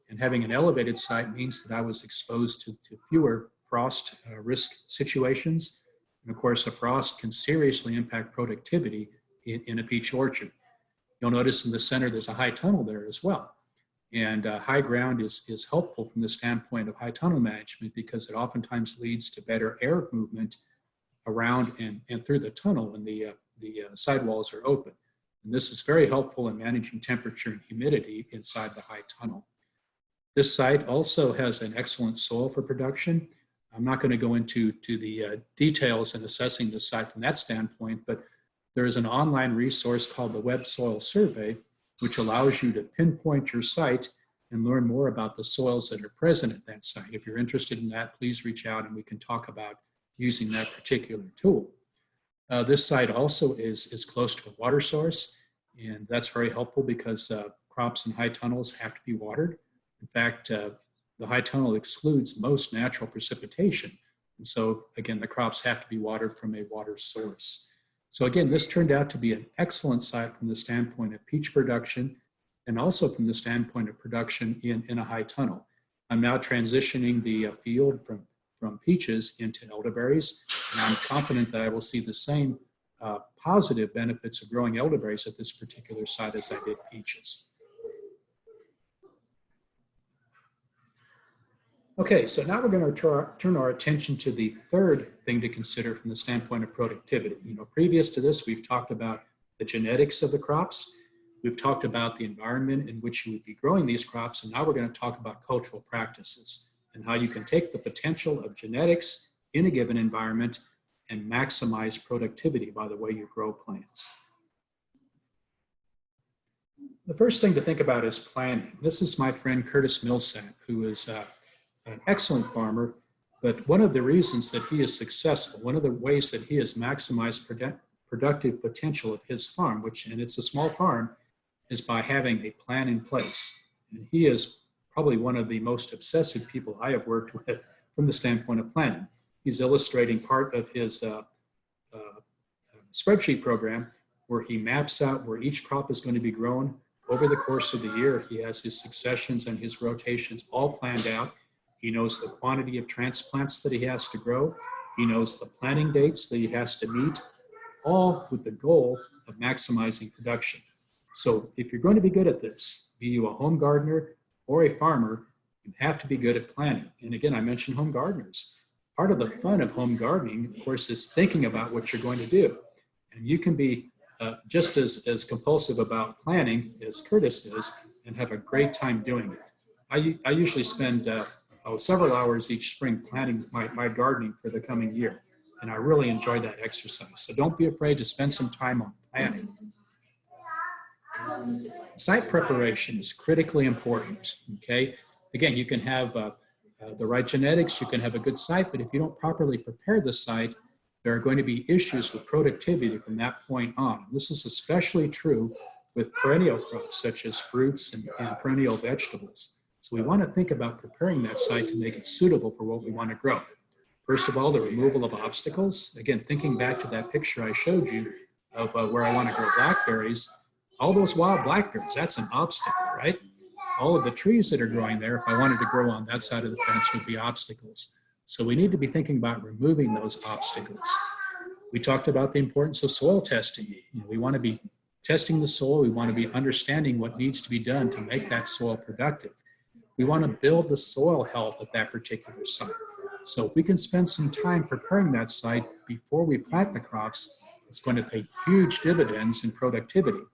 and having an elevated site means that I was exposed to fewer frost risk situations. And of course, a frost can seriously impact productivity in a peach orchard. You'll notice in the center, there's a high tunnel there as well. And high ground is helpful from the standpoint of high tunnel management because it oftentimes leads to better air movement around and through the tunnel when the sidewalls are open. And this is very helpful in managing temperature and humidity inside the high tunnel. This site also has an excellent soil for production. I'm not going to go into the details in assessing the site from that standpoint, but there is an online resource called the Web Soil Survey, which allows you to pinpoint your site and learn more about the soils that are present at that site. If you're interested in that, please reach out and we can talk about using that particular tool. This site also is close to a water source, and that's very helpful because crops in high tunnels have to be watered. In fact, the high tunnel excludes most natural precipitation. And so again, the crops have to be watered from a water source. So again, this turned out to be an excellent site from the standpoint of peach production and also from the standpoint of production in a high tunnel. I'm now transitioning the field from peaches into elderberries, and I'm confident that I will see the same positive benefits of growing elderberries at this particular site as I did peaches. Okay, so now we're going to turn our attention to the third thing to consider from the standpoint of productivity. Previous to this, we've talked about the genetics of the crops. We've talked about the environment in which you would be growing these crops, and now we're going to talk about cultural practices and how you can take the potential of genetics in a given environment and maximize productivity by the way you grow plants. The first thing to think about is planning. This is my friend Curtis Millsap, who is an excellent farmer, but one of the reasons that he is successful, one of the ways that he has maximized productive potential of his farm, and it's a small farm, is by having a plan in place. And he is probably one of the most obsessive people I have worked with from the standpoint of planning. He's illustrating part of his spreadsheet program where he maps out where each crop is going to be grown over the course of the year. He has his successions and his rotations all planned out. He knows the quantity of transplants that he has to grow. He knows the planting dates that he has to meet, all with the goal of maximizing production. So if you're going to be good at this, be you a home gardener or a farmer, you have to be good at planning. And again, I mentioned home gardeners. part of the fun of home gardening, of course, is thinking about what you're going to do. And you can be just as compulsive about planning as Curtis is and have a great time doing it. I usually spend several hours each spring planning my gardening for the coming year. And I really enjoy that exercise. So don't be afraid to spend some time on planning. Site preparation is critically important, okay? Again, you can have the right genetics, you can have a good site, but if you don't properly prepare the site, there are going to be issues with productivity from that point on. This is especially true with perennial crops such as fruits and perennial vegetables. So we want to think about preparing that site to make it suitable for what we want to grow. First of all, the removal of obstacles. Again, thinking back to that picture I showed you of where I want to grow blackberries, all those wild blackberries, that's an obstacle, right? All of the trees that are growing there, if I wanted to grow on that side of the fence, would be obstacles. So we need to be thinking about removing those obstacles. We talked about the importance of soil testing. We want to be testing the soil. We want to be understanding what needs to be done to make that soil productive. We want to build the soil health at that particular site. So if we can spend some time preparing that site before we plant the crops, it's going to pay huge dividends in productivity.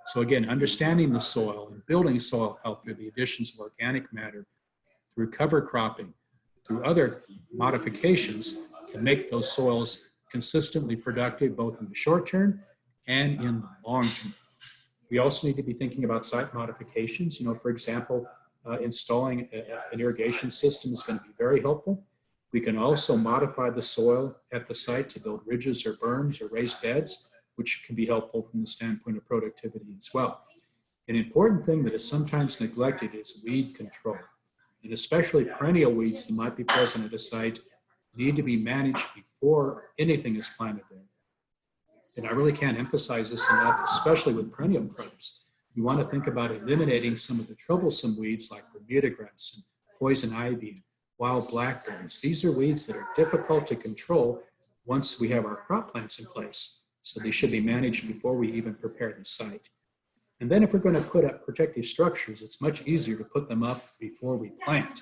So again, understanding the soil and building soil health through the additions of organic matter, through cover cropping, through other modifications can make those soils consistently productive both in the short term and in the long term. We also need to be thinking about site modifications. For example, installing an irrigation system is going to be very helpful. We can also modify the soil at the site to build ridges or berms or raised beds, which can be helpful from the standpoint of productivity as well. An important thing that is sometimes neglected is weed control. And especially perennial weeds that might be present at a site need to be managed before anything is planted there. And I really can't emphasize this enough, especially with perennial crops. You want to think about eliminating some of the troublesome weeds like Bermuda grass and poison ivy and wild blackberries. These are weeds that are difficult to control once we have our crop plants in place. So they should be managed before we even prepare the site. And then if we're going to put up protective structures, it's much easier to put them up before we plant.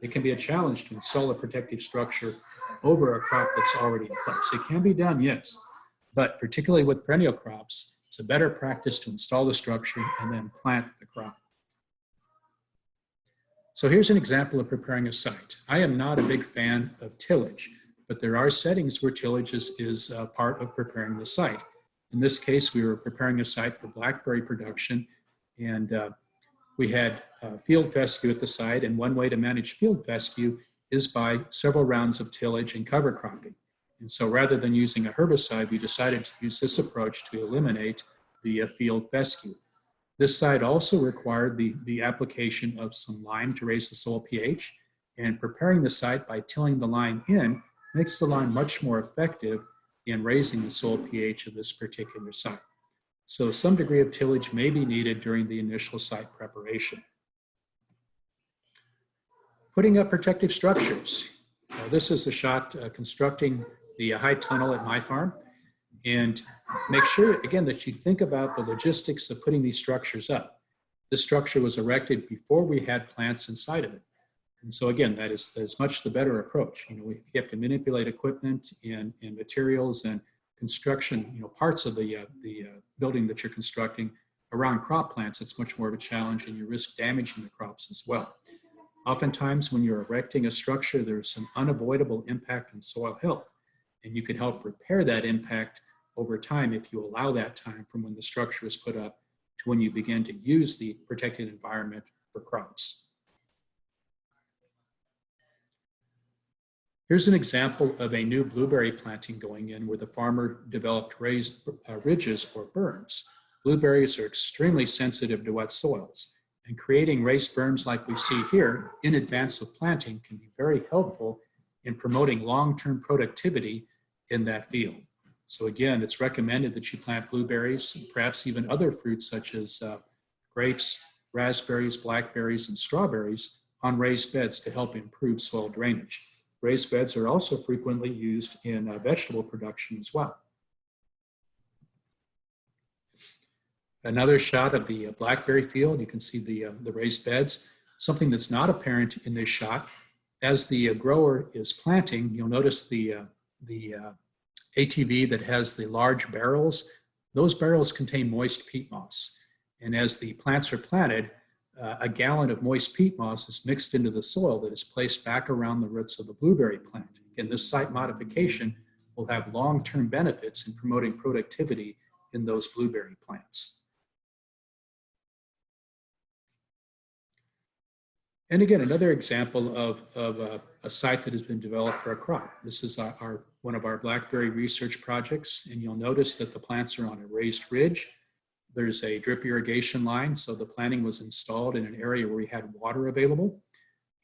It can be a challenge to install a protective structure over a crop that's already in place. It can be done, yes, but particularly with perennial crops, it's a better practice to install the structure and then plant the crop. So here's an example of preparing a site. I am not a big fan of tillage, but there are settings where tillage is part of preparing the site. In this case, we were preparing a site for blackberry production, and we had field fescue at the site, and one way to manage field fescue is by several rounds of tillage and cover cropping. And so rather than using a herbicide, we decided to use this approach to eliminate the field fescue. This site also required the application of some lime to raise the soil pH, and preparing the site by tilling the lime in makes the lime much more effective in raising the soil pH of this particular site. So some degree of tillage may be needed during the initial site preparation. Putting up protective structures. Now, this is a shot constructing the high tunnel at my farm. And make sure, again, that you think about the logistics of putting these structures up. This structure was erected before we had plants inside of it. And so again, that is much the better approach. If you have to manipulate equipment and materials and construction, parts of the building that you're constructing around crop plants, it's much more of a challenge, and you risk damaging the crops as well. Oftentimes, when you're erecting a structure, there's some unavoidable impact on soil health, and you can help repair that impact over time if you allow that time from when the structure is put up to when you begin to use the protected environment for crops. Here's an example of a new blueberry planting going in where the farmer developed raised ridges or berms. Blueberries are extremely sensitive to wet soils, and creating raised berms like we see here in advance of planting can be very helpful in promoting long-term productivity in that field. So again, it's recommended that you plant blueberries and perhaps even other fruits such as grapes, raspberries, blackberries, and strawberries on raised beds to help improve soil drainage. Raised beds are also frequently used in vegetable production as well. Another shot of the blackberry field. You can see the raised beds. Something that's not apparent in this shot as the grower is planting, you'll notice the ATV that has the large barrels. Those barrels contain moist peat moss. And as the plants are planted, a gallon of moist peat moss is mixed into the soil that is placed back around the roots of the blueberry plant. Again, this site modification will have long-term benefits in promoting productivity in those blueberry plants. And again, another example of a site that has been developed for a crop. This is one of our blackberry research projects, and you'll notice that the plants are on a raised ridge. There's a drip irrigation line, so the planting was installed in an area where we had water available.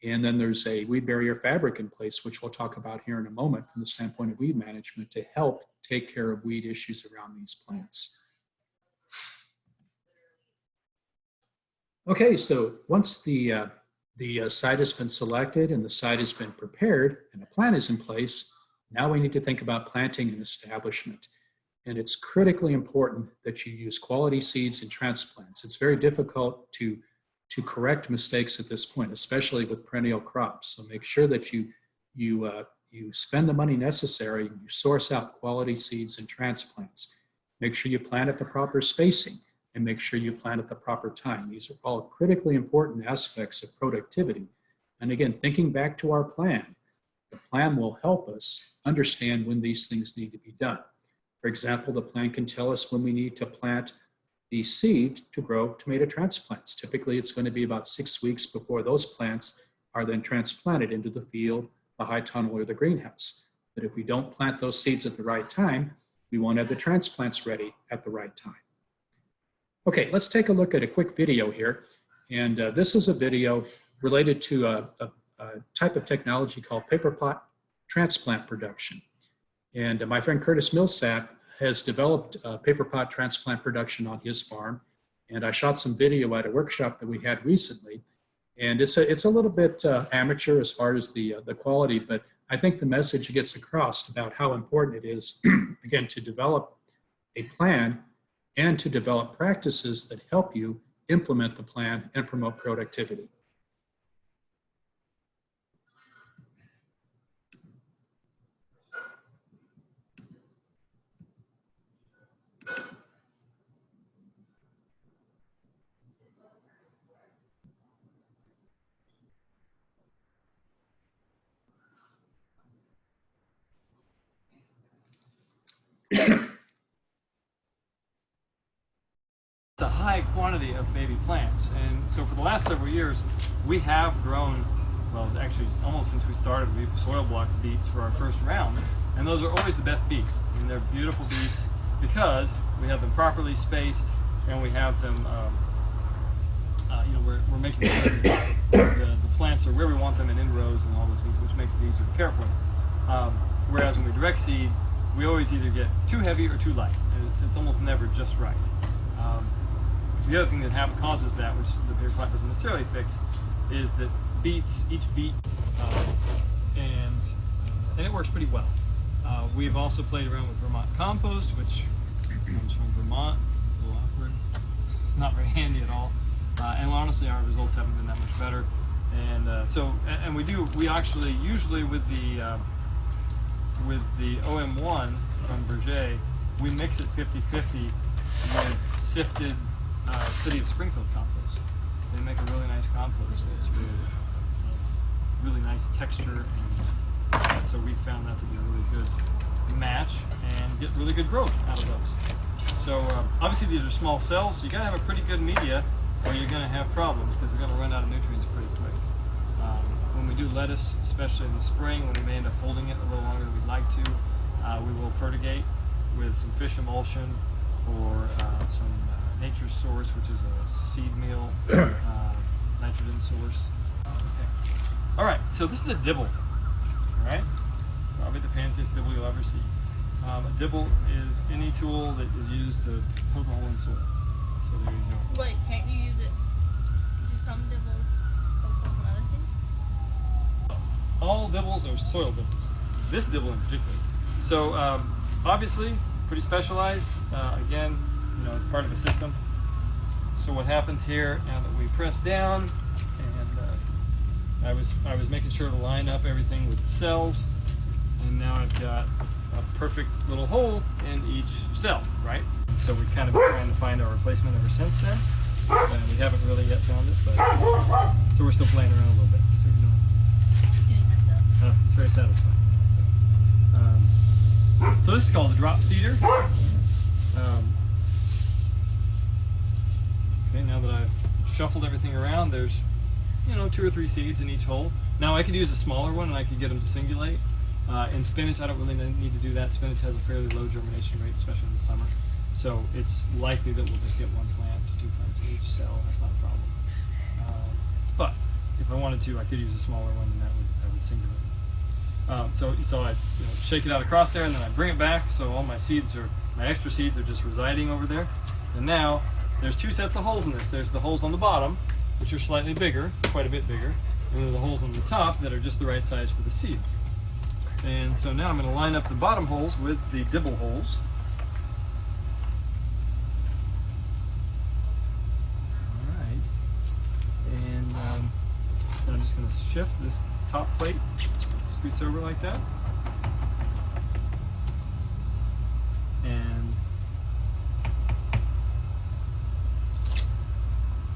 And then there's a weed barrier fabric in place, which we'll talk about here in a moment from the standpoint of weed management to help take care of weed issues around these plants. Okay, so once the site has been selected and the site has been prepared and a plan is in place, now we need to think about planting and establishment. And it's critically important that you use quality seeds and transplants. It's very difficult to correct mistakes at this point, especially with perennial crops. So make sure that you spend the money necessary, you source out quality seeds and transplants. Make sure you plant at the proper spacing and make sure you plant at the proper time. These are all critically important aspects of productivity. And again, thinking back to our plan, the plan will help us understand when these things need to be done. For example, the plan can tell us when we need to plant the seed to grow tomato transplants. Typically, it's going to be about 6 weeks before those plants are then transplanted into the field, the high tunnel, or the greenhouse. But if we don't plant those seeds at the right time, we won't have the transplants ready at the right time. Okay, let's take a look at a quick video here. And this is a video related to a type of technology called paper pot transplant production. And my friend Curtis Millsap has developed paper pot transplant production on his farm. And I shot some video at a workshop that we had recently. And it's a little bit amateur as far as the quality, but I think the message gets across about how important it is, again, to develop a plan and to develop practices that help you implement the plan and promote productivity. A high quantity of baby plants, and so for the last several years we have grown, well, actually almost since we started, we've soil blocked beets for our first round, and those are always the best beets. I mean, they're beautiful beets because we have them properly spaced and we have them you know, we're making sure the plants are where we want them and in rows and all those things, which makes it easier to care for them. Whereas when we direct seed, we always either get too heavy or too light, and it's almost never just right. The other thing that causes that, which the paper pot doesn't necessarily fix, is that beets, each beet, and it works pretty well. We've also played around with Vermont compost, which comes from Vermont. It's a little awkward. It's not very handy at all. And honestly, our results haven't been that much better. And we actually usually with the OM1 from Berger, we mix it 50-50 with sifted City of Springfield compost. They make a really nice compost. It's really nice texture, and so we found that to be a really good match and get really good growth out of those. So obviously these are small cells, so you gotta have a pretty good media or you're gonna have problems because they're gonna run out of nutrients pretty quick. When we do lettuce, especially in the spring, when we may end up holding it a little longer than we'd like to, we will fertigate with some fish emulsion or some Nature's Source, which is a seed meal nitrogen source. Okay. All right, so this is a dibble. All right, probably the fanciest dibble you'll ever see. A dibble is any tool that is used to poke a hole in soil. So there you go. Wait, can't you use it? Do some dibbles poke holes in other things? All dibbles are soil dibbles. This dibble in particular. So obviously, pretty specialized. Again, you know, it's part of a system. So what happens here, now that we press down and I was making sure to line up everything with the cells, and now I've got a perfect little hole in each cell, right? So we've kind of been trying to find our replacement ever since then, and we haven't really yet found it, but so we're still playing around a little bit. So, it's very satisfying. So this is called a drop seeder. Okay, now that I've shuffled everything around, there's 2 or 3 seeds in each hole. Now I could use a smaller one and I could get them to singulate. In spinach, I don't really need to do that. Spinach has a fairly low germination rate, especially in the summer. So it's likely that we'll just get 1 plant to 2 plants in each cell. That's not a problem. But if I wanted to, I could use a smaller one, and that would singulate. So I shake it out across there, and then I bring it back. So all my extra seeds are just residing over there. And now there's 2 sets of holes in this. There's the holes on the bottom, which are slightly bigger, quite a bit bigger, and then the holes on the top that are just the right size for the seeds. And so now I'm going to line up the bottom holes with the dibble holes. All right. And I'm just going to shift this top plate, scoots over like that. And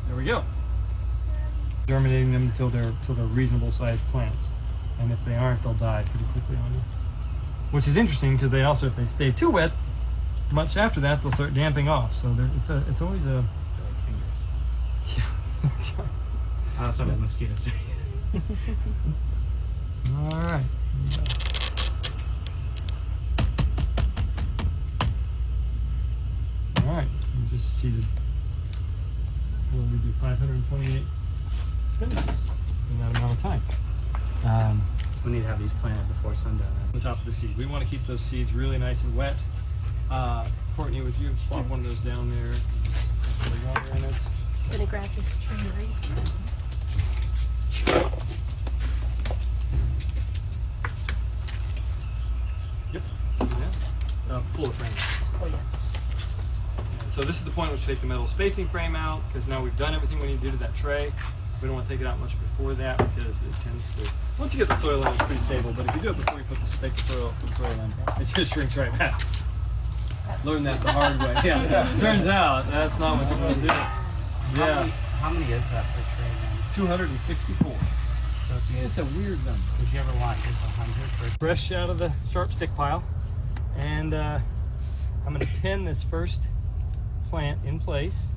there we go. Germinating them until they're reasonable sized plants. And if they aren't, they'll die pretty quickly on you. Which is interesting because if they stay too wet, much after that they'll start damping off. So it's always a fingers. Yeah, that's right. I also have mosquitoes. All right. All right. We just seeded. Well, we do 528 spinaches in that amount of time. We need to have these planted before sundown. On top of the seed. We want to keep those seeds really nice and wet. Courtney, would you plop one of those down there? Just put the water in it. I'm gonna grab this tree right here. Yep. Yeah. Pull the frame. Oh yes. And so this is the point at which we take the metal spacing frame out, because now we've done everything we need to do to that tray. We don't want to take it out much before that because it tends to, once you get the soil in, it's pretty stable, but if you do it before you put the soil in, it just shrinks right back. Learned that the hard way. Yeah. Turns out that's not what you want to do. Yeah. How many is that per tray then? 264. So It's a weird number. would you ever want just 100 for Fresh out of the sharp stick pile, and I'm going to pin this first plant in place.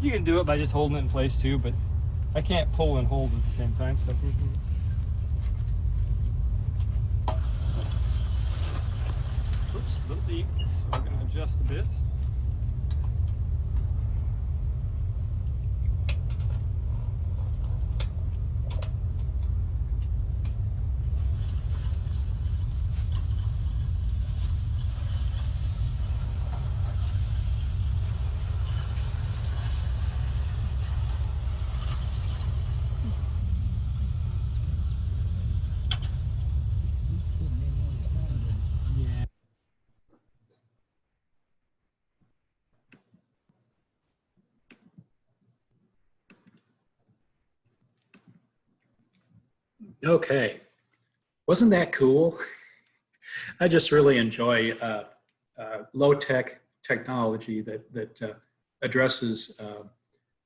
You can do it by just holding it in place too, but I can't pull and hold at the same time. So. Oops, a little deep, so I'm going to adjust a bit. Okay, wasn't that cool? I just really enjoy low-tech technology that addresses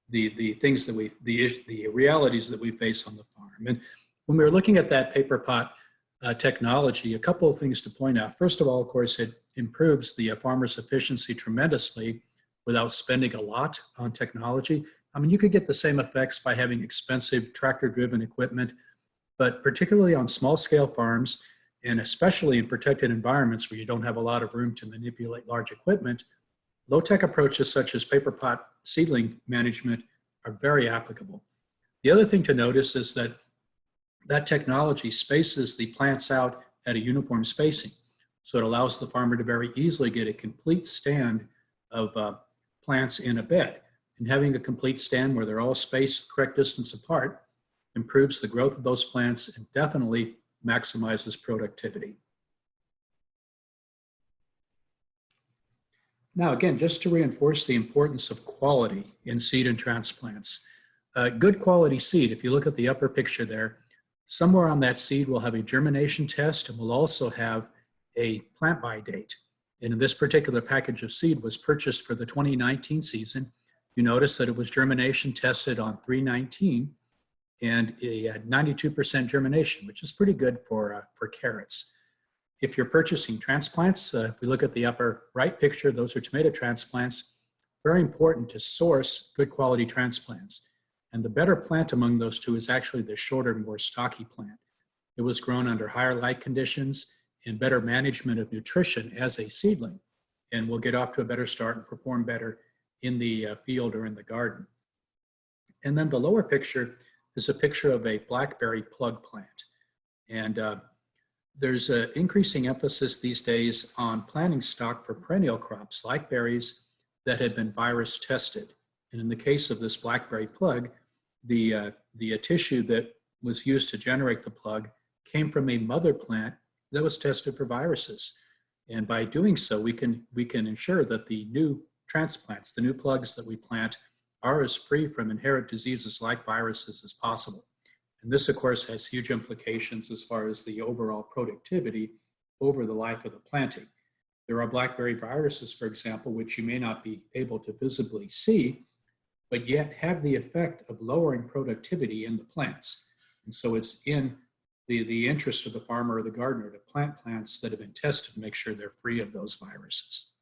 the things that the realities that we face on the farm. And when we were looking at that paper pot technology, a couple of things to point out. First of all, of course, it improves the farmer's efficiency tremendously without spending a lot on technology. I mean, you could get the same effects by having expensive tractor-driven equipment, but particularly on small-scale farms, and especially in protected environments where you don't have a lot of room to manipulate large equipment, low-tech approaches such as paper pot seedling management are very applicable. The other thing to notice is that that technology spaces the plants out at a uniform spacing. So it allows the farmer to very easily get a complete stand of plants in a bed. And having a complete stand where they're all spaced the correct distance apart improves the growth of those plants and definitely maximizes productivity. Now, again, just to reinforce the importance of quality in seed and transplants, Good quality seed, if you look at the upper picture there, somewhere on that seed will have a germination test and will also have a plant by date. And in this particular package of seed was purchased for the 2019 season. You notice that it was germination tested on 3/19 and it had 92% germination, which is pretty good for carrots. If you're purchasing transplants, if we look at the upper right picture, those are tomato transplants. Very important to source good quality transplants. And the better plant among those two is actually the shorter, more stocky plant. It was grown under higher light conditions and better management of nutrition as a seedling, and will get off to a better start and perform better in the field or in the garden. And then the lower picture is a picture of a blackberry plug plant. And there's an increasing emphasis these days on planting stock for perennial crops like berries that have been virus tested. And in the case of this blackberry plug, the tissue that was used to generate the plug came from a mother plant that was tested for viruses. And by doing so, we can ensure that the new transplants, the new plugs that we plant, are as free from inherent diseases like viruses as possible. And this, of course, has huge implications as far as the overall productivity over the life of the planting. There are blackberry viruses, for example, which you may not be able to visibly see, but yet have the effect of lowering productivity in the plants. And so it's in the interest of the farmer or the gardener to plant plants that have been tested to make sure they're free of those viruses.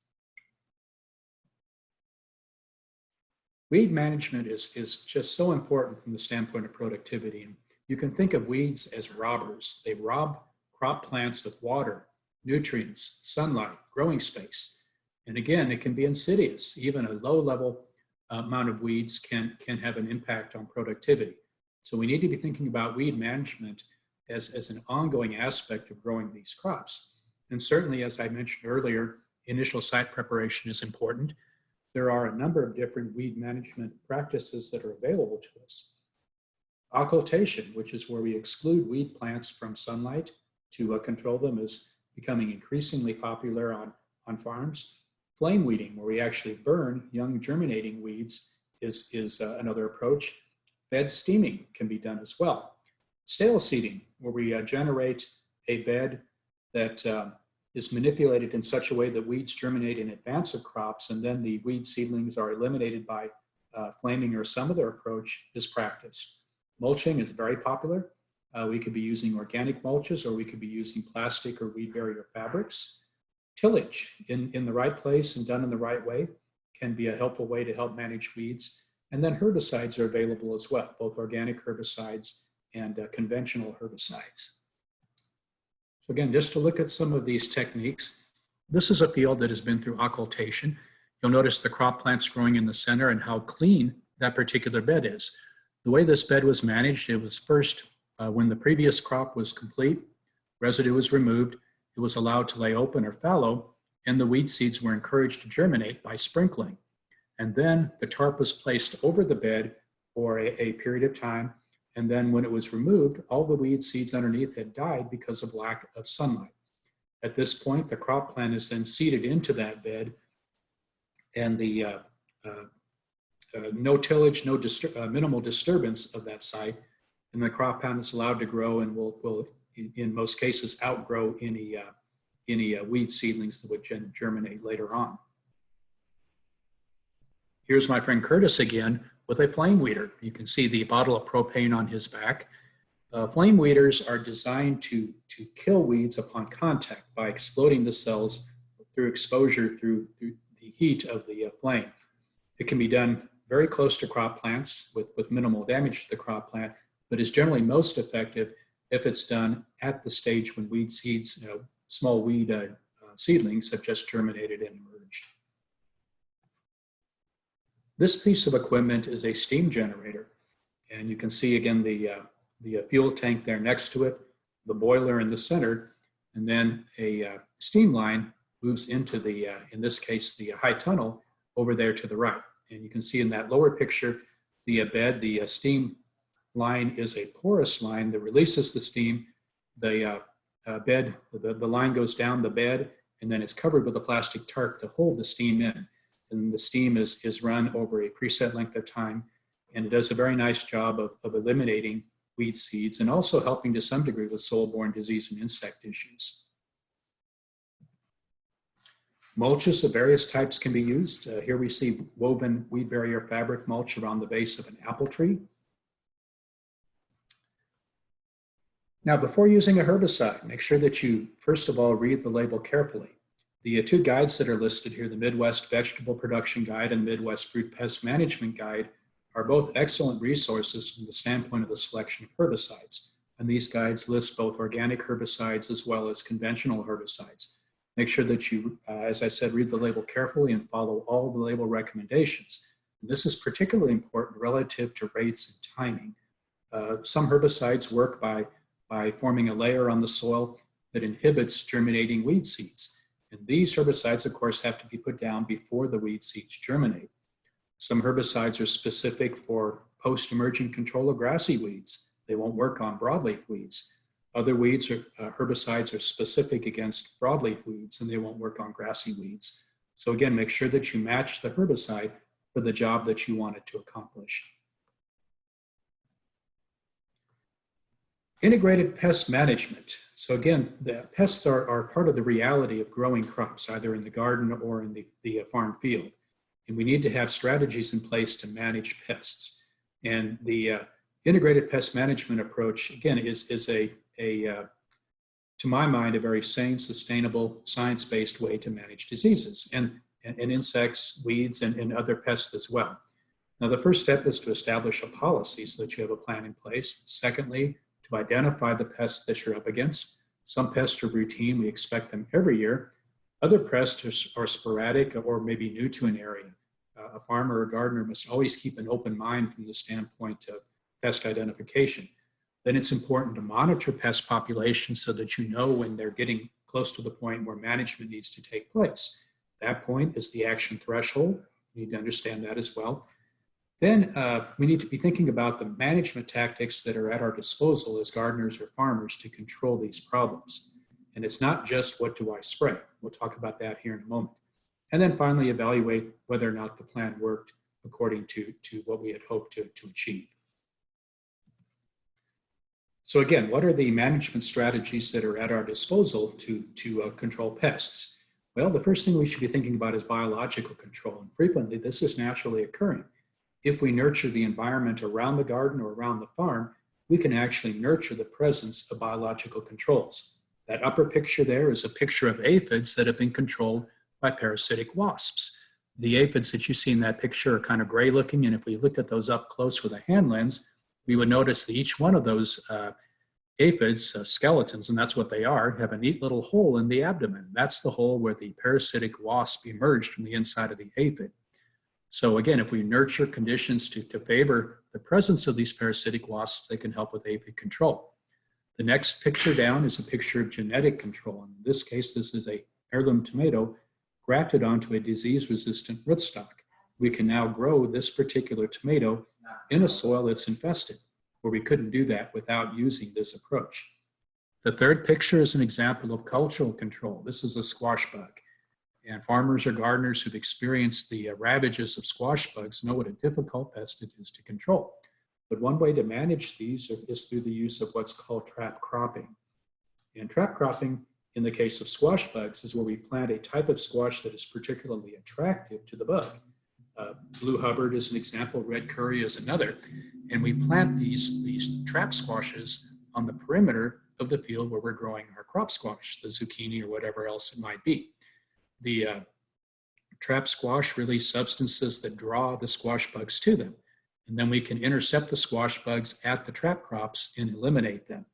Weed management is just so important from the standpoint of productivity. And you can think of weeds as robbers. They rob crop plants of water, nutrients, sunlight, growing space. And again, it can be insidious. Even a low-level amount of weeds can have an impact on productivity. So we need to be thinking about weed management as an ongoing aspect of growing these crops. And certainly, as I mentioned earlier, initial site preparation is important. There are a number of different weed management practices that are available to us. Occultation, which is where we exclude weed plants from sunlight to control them, is becoming increasingly popular on farms. Flame weeding, where we actually burn young germinating weeds, is another approach. Bed steaming can be done as well. Stale seeding, where we generate a bed that is manipulated in such a way that weeds germinate in advance of crops, and then the weed seedlings are eliminated by flaming or some other approach, is practiced. Mulching is very popular. We could be using organic mulches, or we could be using plastic or weed barrier fabrics. Tillage in the right place and done in the right way can be a helpful way to help manage weeds. And then herbicides are available as well, both organic herbicides and conventional herbicides. So again, just to look at some of these techniques, this is a field that has been through occultation. You'll notice the crop plants growing in the center and how clean that particular bed is. The way this bed was managed, it was first, when the previous crop was complete, residue was removed, it was allowed to lay open or fallow, and the weed seeds were encouraged to germinate by sprinkling. And then the tarp was placed over the bed for a period of time. And then when it was removed, all the weed seeds underneath had died because of lack of sunlight. At this point, the crop plant is then seeded into that bed, and the no tillage, minimal disturbance of that site, and the crop plant is allowed to grow and will in most cases outgrow any weed seedlings that would germinate later on. Here's my friend Curtis again with a flame weeder. You can see the bottle of propane on his back. Flame weeders are designed to kill weeds upon contact by exploding the cells through exposure through the heat of the flame. It can be done very close to crop plants with minimal damage to the crop plant, but is generally most effective if it's done at the stage when weed seeds, small weed seedlings have just germinated and emerged. This piece of equipment is a steam generator, and you can see again the fuel tank there next to it, the boiler in the center, and then a steam line moves into the, in this case, the high tunnel over there to the right. And you can see in that lower picture, the bed, the steam line is a porous line that releases the steam. The bed, the line goes down the bed, and then it's covered with a plastic tarp to hold the steam in. And the steam is run over a preset length of time. And it does a very nice job of eliminating weed seeds and also helping to some degree with soil-borne disease and insect issues. Mulches of various types can be used. Here we see woven weed barrier fabric mulch around the base of an apple tree. Now, before using a herbicide, make sure that you, first of all, read the label carefully. The two guides that are listed here, the Midwest Vegetable Production Guide and Midwest Fruit Pest Management Guide, are both excellent resources from the standpoint of the selection of herbicides. And these guides list both organic herbicides as well as conventional herbicides. Make sure that you, as I said, read the label carefully and follow all the label recommendations. And this is particularly important relative to rates and timing. Some herbicides work by forming a layer on the soil that inhibits germinating weed seeds. And these herbicides, of course, have to be put down before the weed seeds germinate. Some herbicides are specific for post-emerging control of grassy weeds. They won't work on broadleaf weeds. Other weeds or herbicides are specific against broadleaf weeds, and they won't work on grassy weeds. So again, make sure that you match the herbicide for the job that you want it to accomplish. Integrated pest management. So again, the pests are part of the reality of growing crops, either in the garden or in the farm field. And we need to have strategies in place to manage pests. And the integrated pest management approach, again, is to my mind, a very sane, sustainable, science-based way to manage diseases and insects, weeds, and other pests as well. Now, the first step is to establish a policy so that you have a plan in place. Secondly, to identify the pests that you're up against. Some pests are routine, we expect them every year. Other pests are sporadic or maybe new to an area. A farmer or gardener must always keep an open mind from the standpoint of pest identification. Then it's important to monitor pest populations so that you know when they're getting close to the point where management needs to take place. That point is the action threshold. You need to understand that as well. Then we need to be thinking about the management tactics that are at our disposal as gardeners or farmers to control these problems. And it's not just what do I spray. We'll talk about that here in a moment. And then finally evaluate whether or not the plan worked according to what we had hoped to achieve. So again, what are the management strategies that are at our disposal to control pests? Well, the first thing we should be thinking about is biological control. And frequently this is naturally occurring. If we nurture the environment around the garden or around the farm, we can actually nurture the presence of biological controls. That upper picture there is a picture of aphids that have been controlled by parasitic wasps. The aphids that you see in that picture are kind of gray looking, and if we looked at those up close with a hand lens, we would notice that each one of those aphids, skeletons, and that's what they are, have a neat little hole in the abdomen. That's the hole where the parasitic wasp emerged from the inside of the aphid. So again, if we nurture conditions to favor the presence of these parasitic wasps, they can help with aphid control. The next picture down is a picture of genetic control. In this case, this is a heirloom tomato grafted onto a disease-resistant rootstock. We can now grow this particular tomato in a soil that's infested, where we couldn't do that without using this approach. The third picture is an example of cultural control. This is a squash bug. And farmers or gardeners who've experienced the ravages of squash bugs know what a difficult pest it is to control. But one way to manage these is through the use of what's called trap cropping. And trap cropping, in the case of squash bugs, is where we plant a type of squash that is particularly attractive to the bug. Blue Hubbard is an example, red curry is another. And we plant these trap squashes on the perimeter of the field where we're growing our crop squash, the zucchini or whatever else it might be. The trap squash release substances that draw the squash bugs to them. And then we can intercept the squash bugs at the trap crops and eliminate them.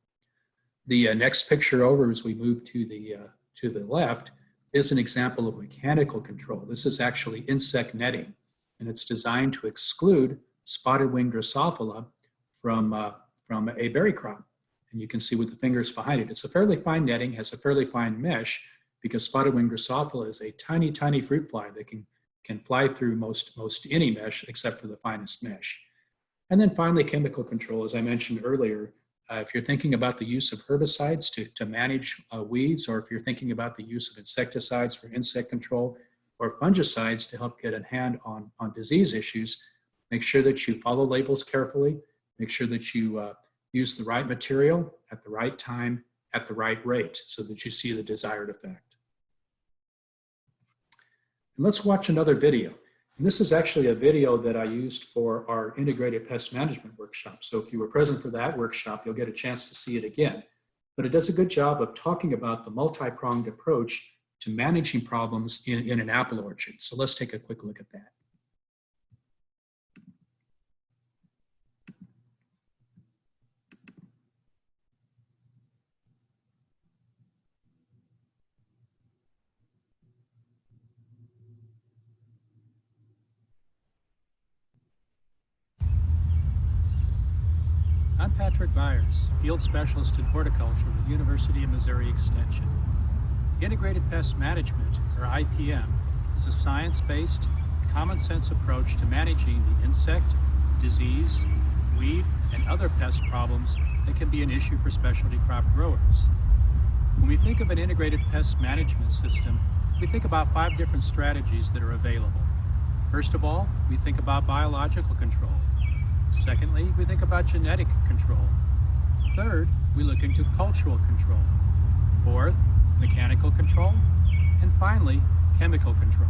The next picture over as we move to the left is an example of mechanical control. This is actually insect netting, and it's designed to exclude spotted wing Drosophila from a berry crop. And you can see with the fingers behind it, it's a fairly fine netting, has a fairly fine mesh, because spotted wing Drosophila is a tiny, tiny fruit fly that can fly through most any mesh except for the finest mesh. And then finally, chemical control. As I mentioned earlier, if you're thinking about the use of herbicides to manage weeds, or if you're thinking about the use of insecticides for insect control, or fungicides to help get a hand on disease issues, Make sure that you follow labels carefully. Make sure that you use the right material at the right time at the right rate so that you see the desired effect. And let's watch another video. And this is actually a video that I used for our integrated pest management workshop. So if you were present for that workshop, you'll get a chance to see it again. But it does a good job of talking about the multi-pronged approach to managing problems in an apple orchard. So let's take a quick look at that. I'm Patrick Byers, Field Specialist in Horticulture with University of Missouri Extension. Integrated Pest Management, or IPM, is a science-based, common-sense approach to managing the insect, disease, weed, and other pest problems that can be an issue for specialty crop growers. When we think of an integrated pest management system, we think about 5 different strategies that are available. First of all, we think about biological control. Secondly, we think about genetic control. Third, we look into cultural control. Fourth, mechanical control. And finally, chemical control.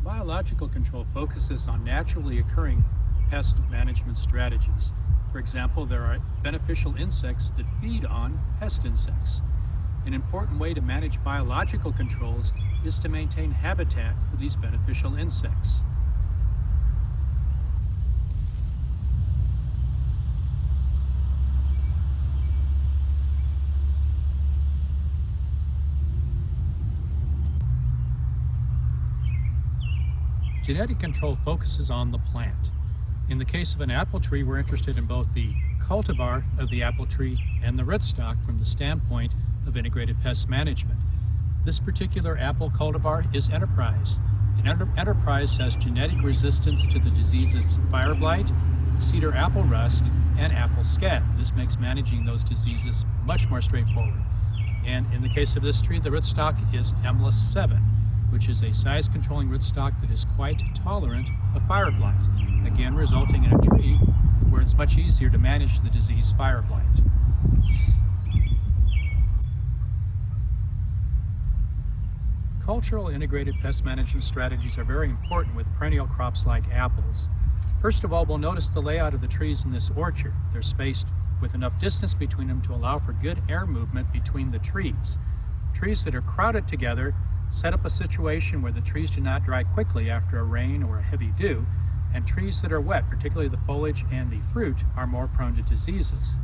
Biological control focuses on naturally occurring pest management strategies. For example, there are beneficial insects that feed on pest insects. An important way to manage biological controls is to maintain habitat for these beneficial insects. Genetic control focuses on the plant. In the case of an apple tree, we're interested in both the cultivar of the apple tree and the rootstock from the standpoint of integrated pest management. This particular apple cultivar is Enterprise. And Enterprise has genetic resistance to the diseases fire blight, cedar apple rust, and apple scab. This makes managing those diseases much more straightforward. And in the case of this tree, the rootstock is Emlus 7. Which is a size-controlling rootstock that is quite tolerant of fire blight, again resulting in a tree where it's much easier to manage the disease fire blight. Cultural integrated pest management strategies are very important with perennial crops like apples. First of all, we'll notice the layout of the trees in this orchard. They're spaced with enough distance between them to allow for good air movement between the trees. Trees that are crowded together set up a situation where the trees do not dry quickly after a rain or a heavy dew, and trees that are wet, particularly the foliage and the fruit, are more prone to diseases.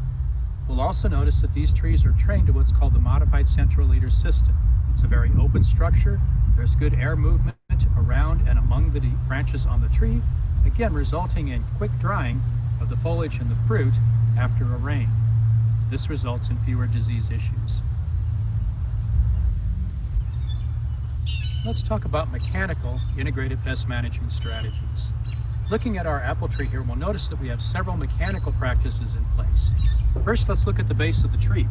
We'll also notice that these trees are trained to what's called the modified central leader system. It's a very open structure. There's good air movement around and among the branches on the tree, again resulting in quick drying of the foliage and the fruit after a rain. This results in fewer disease issues. Let's talk about mechanical integrated pest management strategies. Looking at our apple tree here, we'll notice that we have several mechanical practices in place. First, let's look at the base of the tree.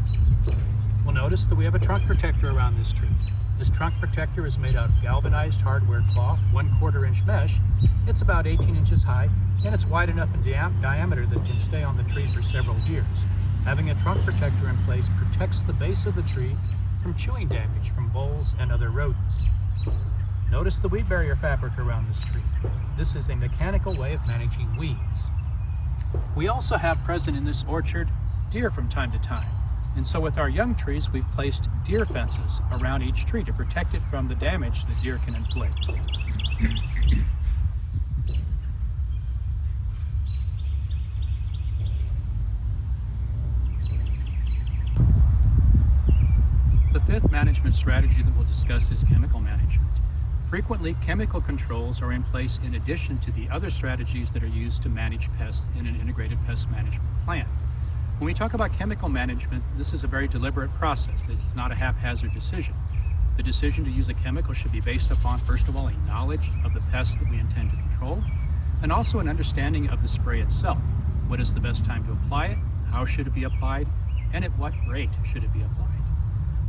We'll notice that we have a trunk protector around this tree. This trunk protector is made out of galvanized hardware cloth, 1/4 inch mesh. It's about 18 inches high, and it's wide enough in diameter that it can stay on the tree for several years. Having a trunk protector in place protects the base of the tree from chewing damage from voles and other rodents. Notice the weed barrier fabric around this tree. This is a mechanical way of managing weeds. We also have present in this orchard deer from time to time. And so with our young trees, we've placed deer fences around each tree to protect it from the damage that deer can inflict. The fifth management strategy that we'll discuss is chemical management. Frequently, chemical controls are in place in addition to the other strategies that are used to manage pests in an integrated pest management plan. When we talk about chemical management, this is a very deliberate process. This is not a haphazard decision. The decision to use a chemical should be based upon, first of all, a knowledge of the pests that we intend to control, and also an understanding of the spray itself. What is the best time to apply it? How should it be applied? And at what rate should it be applied?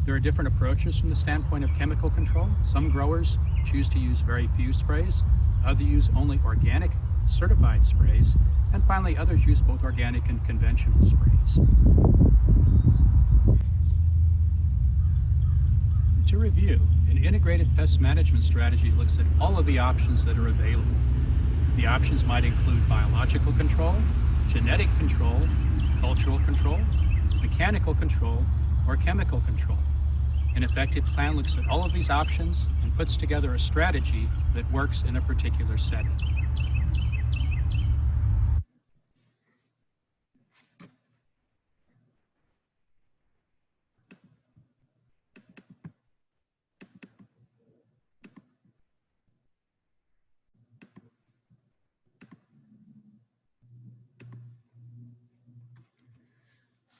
There are different approaches from the standpoint of chemical control. Some growers choose to use very few sprays. Others use only organic certified sprays, and finally others use both organic and conventional sprays. To review, an integrated pest management strategy looks at all of the options that are available. The options might include biological control, genetic control, cultural control, mechanical control, or chemical control. An effective plan looks at all of these options and puts together a strategy that works in a particular setting.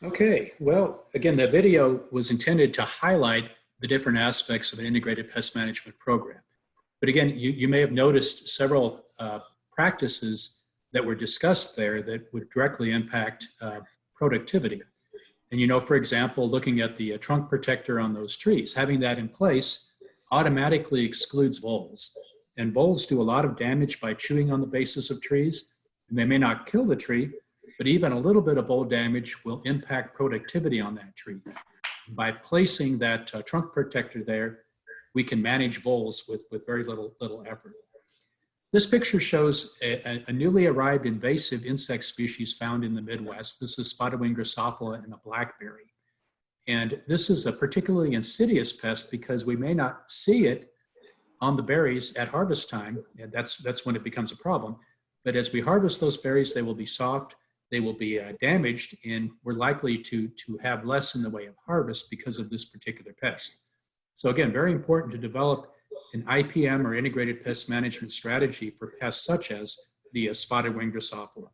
Okay, well, again, the video was intended to highlight the different aspects of an integrated pest management program. But again, you may have noticed several practices that were discussed there that would directly impact productivity. And you know, for example, looking at the trunk protector on those trees, having that in place automatically excludes voles. And voles do a lot of damage by chewing on the bases of trees, and they may not kill the tree, but even a little bit of vole damage will impact productivity on that tree. By placing that trunk protector there, we can manage voles with very little effort. This picture shows a newly arrived invasive insect species found in the Midwest. This is spotted-winged Drosophila and a blackberry. And this is a particularly insidious pest because we may not see it on the berries at harvest time, and that's when it becomes a problem. But as we harvest those berries, they will be soft, they will be damaged, and we're likely to have less in the way of harvest because of this particular pest. So again, very important to develop an IPM or integrated pest management strategy for pests such as the spotted-winged Drosophila.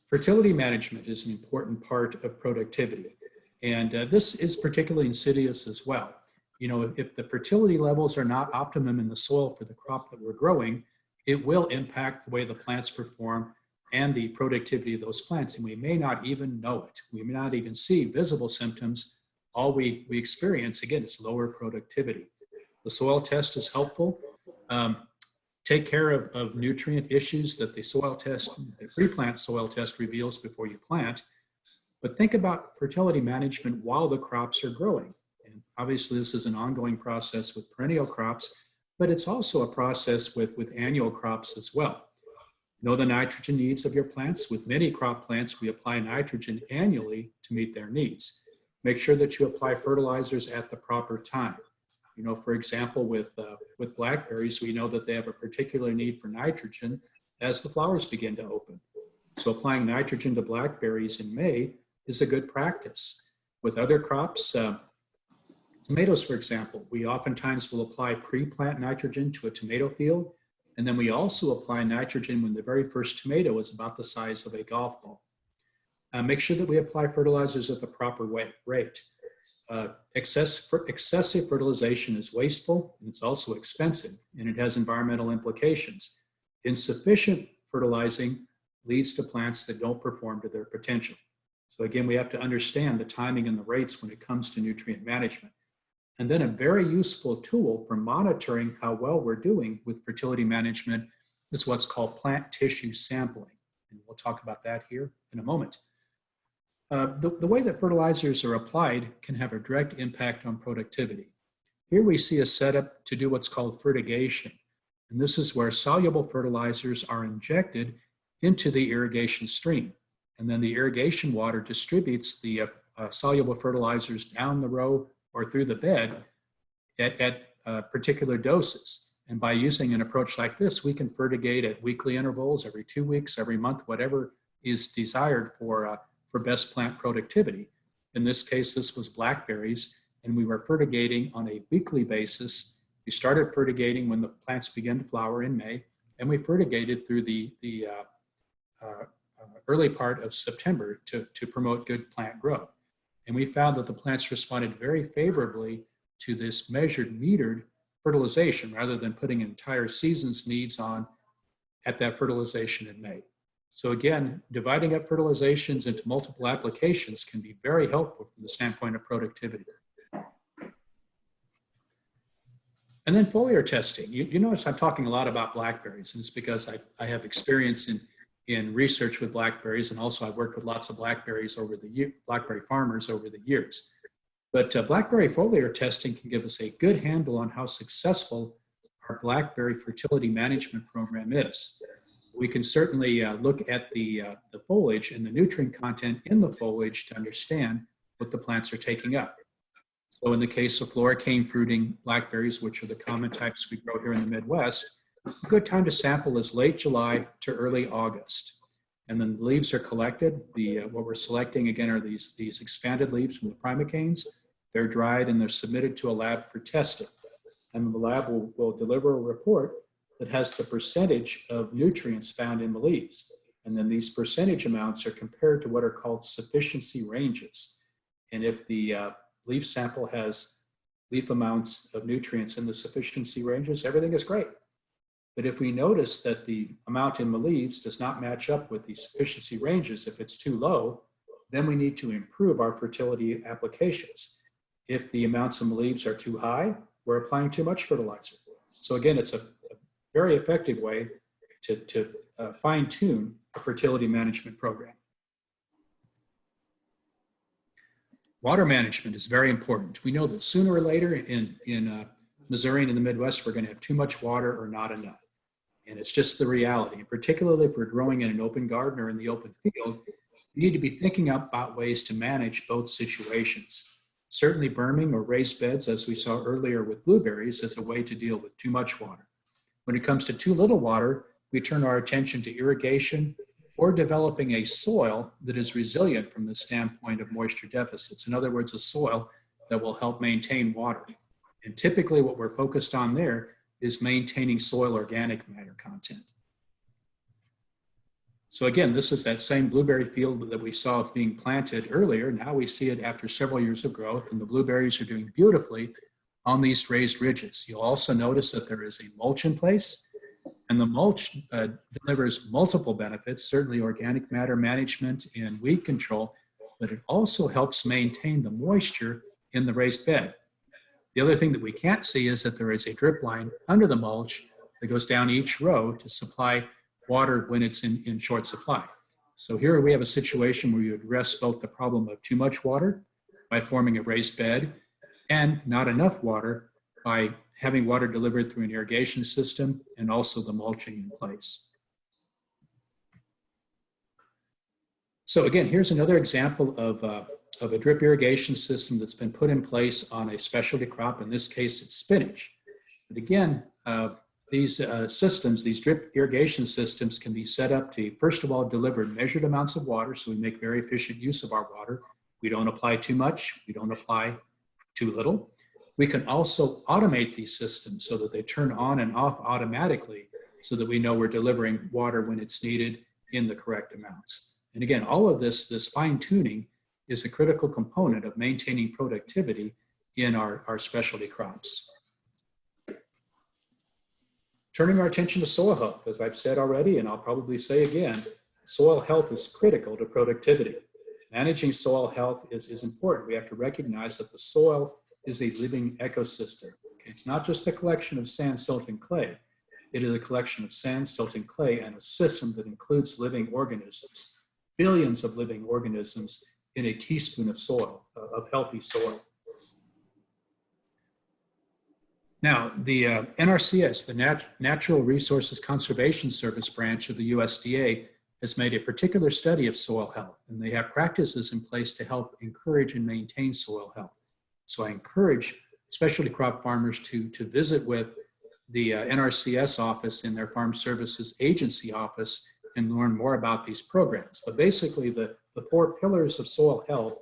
Fertility management is an important part of productivity, and this is particularly insidious as well. You know, if the fertility levels are not optimum in the soil for the crop that we're growing, it will impact the way the plants perform and the productivity of those plants, and we may not even know it. We may not even see visible symptoms. All we experience, again, is lower productivity. The soil test is helpful. Take care of nutrient issues that the soil test, the pre-plant soil test reveals before you plant. But think about fertility management while the crops are growing. And obviously, this is an ongoing process with perennial crops, but it's also a process with annual crops as well. Know the nitrogen needs of your plants. With many crop plants, we apply nitrogen annually to meet their needs. Make sure that you apply fertilizers at the proper time. You know, for example, with blackberries, we know that they have a particular need for nitrogen as the flowers begin to open. So applying nitrogen to blackberries in May is a good practice. With other crops, tomatoes, for example, we oftentimes will apply pre-plant nitrogen to a tomato field, and then we also apply nitrogen when the very first tomato is about the size of a golf ball. Make sure that we apply fertilizers at the proper rate. Excessive fertilization is wasteful, and it's also expensive, and it has environmental implications. Insufficient fertilizing leads to plants that don't perform to their potential. So again, we have to understand the timing and the rates when it comes to nutrient management. And then a very useful tool for monitoring how well we're doing with fertility management is what's called plant tissue sampling. And we'll talk about that here in a moment. The way that fertilizers are applied can have a direct impact on productivity. Here we see a setup to do what's called fertigation. And this is where soluble fertilizers are injected into the irrigation stream. And then the irrigation water distributes the soluble fertilizers down the row or through the bed at particular doses. And by using an approach like this, we can fertigate at weekly intervals, every 2 weeks, every month, whatever is desired for best plant productivity. In this case, this was blackberries, and we were fertigating on a weekly basis. We started fertigating when the plants began to flower in May, and we fertigated through the early part of September to promote good plant growth. And we found that the plants responded very favorably to this metered fertilization rather than putting entire season's needs on at that fertilization in May. So again, dividing up fertilizations into multiple applications can be very helpful from the standpoint of productivity. And then foliar testing. You notice I'm talking a lot about blackberries, and it's because I have experience in research with blackberries, and also I've worked with lots of blackberry farmers over the years. But blackberry foliar testing can give us a good handle on how successful our blackberry fertility management program is. We can certainly look at the foliage and the nutrient content in the foliage to understand what the plants are taking up. So in the case of floricane fruiting blackberries, which are the common types we grow here in the Midwest, a good time to sample is late July to early August. And then the leaves are collected. What we're selecting again are these expanded leaves from the primocanes. They're dried and they're submitted to a lab for testing. And the lab will deliver a report that has the percentage of nutrients found in the leaves. And then these percentage amounts are compared to what are called sufficiency ranges. And if the leaf sample has leaf amounts of nutrients in the sufficiency ranges, everything is great. But if we notice that the amount in the leaves does not match up with the sufficiency ranges, if it's too low, then we need to improve our fertility applications. If the amounts in the leaves are too high, we're applying too much fertilizer. So again, it's a very effective way to fine-tune a fertility management program. Water management is very important. We know that sooner or later in Missouri and in the Midwest, we're going to have too much water or not enough. And it's just the reality. And particularly if we're growing in an open garden or in the open field, we need to be thinking about ways to manage both situations. Certainly berming or raised beds, as we saw earlier with blueberries, is a way to deal with too much water. When it comes to too little water, we turn our attention to irrigation or developing a soil that is resilient from the standpoint of moisture deficits. In other words, a soil that will help maintain water. And typically what we're focused on there is maintaining soil organic matter content. So again, this is that same blueberry field that we saw being planted earlier. Now we see it after several years of growth, and the blueberries are doing beautifully on these raised ridges. You'll also notice that there is a mulch in place, and the mulch delivers multiple benefits, certainly organic matter management and weed control, but it also helps maintain the moisture in the raised bed. The other thing that we can't see is that there is a drip line under the mulch that goes down each row to supply water when it's in short supply. So here we have a situation where you address both the problem of too much water by forming a raised bed and not enough water by having water delivered through an irrigation system and also the mulching in place. So again, here's another example of a drip irrigation system that's been put in place on a specialty crop. In this case, it's spinach. But again, these systems, these drip irrigation systems can be set up to, first of all, deliver measured amounts of water, so we make very efficient use of our water. We don't apply too much, we don't apply too little. We can also automate these systems so that they turn on and off automatically so that we know we're delivering water when it's needed in the correct amounts. And again, all of this fine-tuning is a critical component of maintaining productivity in our specialty crops. Turning our attention to soil health, as I've said already, and I'll probably say again, soil health is critical to productivity. Managing soil health is important. We have to recognize that the soil is a living ecosystem. It's not just a collection of sand, silt, and clay. It is a collection of sand, silt, and clay, and a system that includes living organisms, billions of living organisms in a teaspoon of soil, of healthy soil. Now, the NRCS, the Natural Resources Conservation Service branch of the USDA, has made a particular study of soil health, and they have practices in place to help encourage and maintain soil health. So I encourage specialty crop farmers to visit with the NRCS office in their Farm Services Agency office and learn more about these programs. But basically, the four pillars of soil health,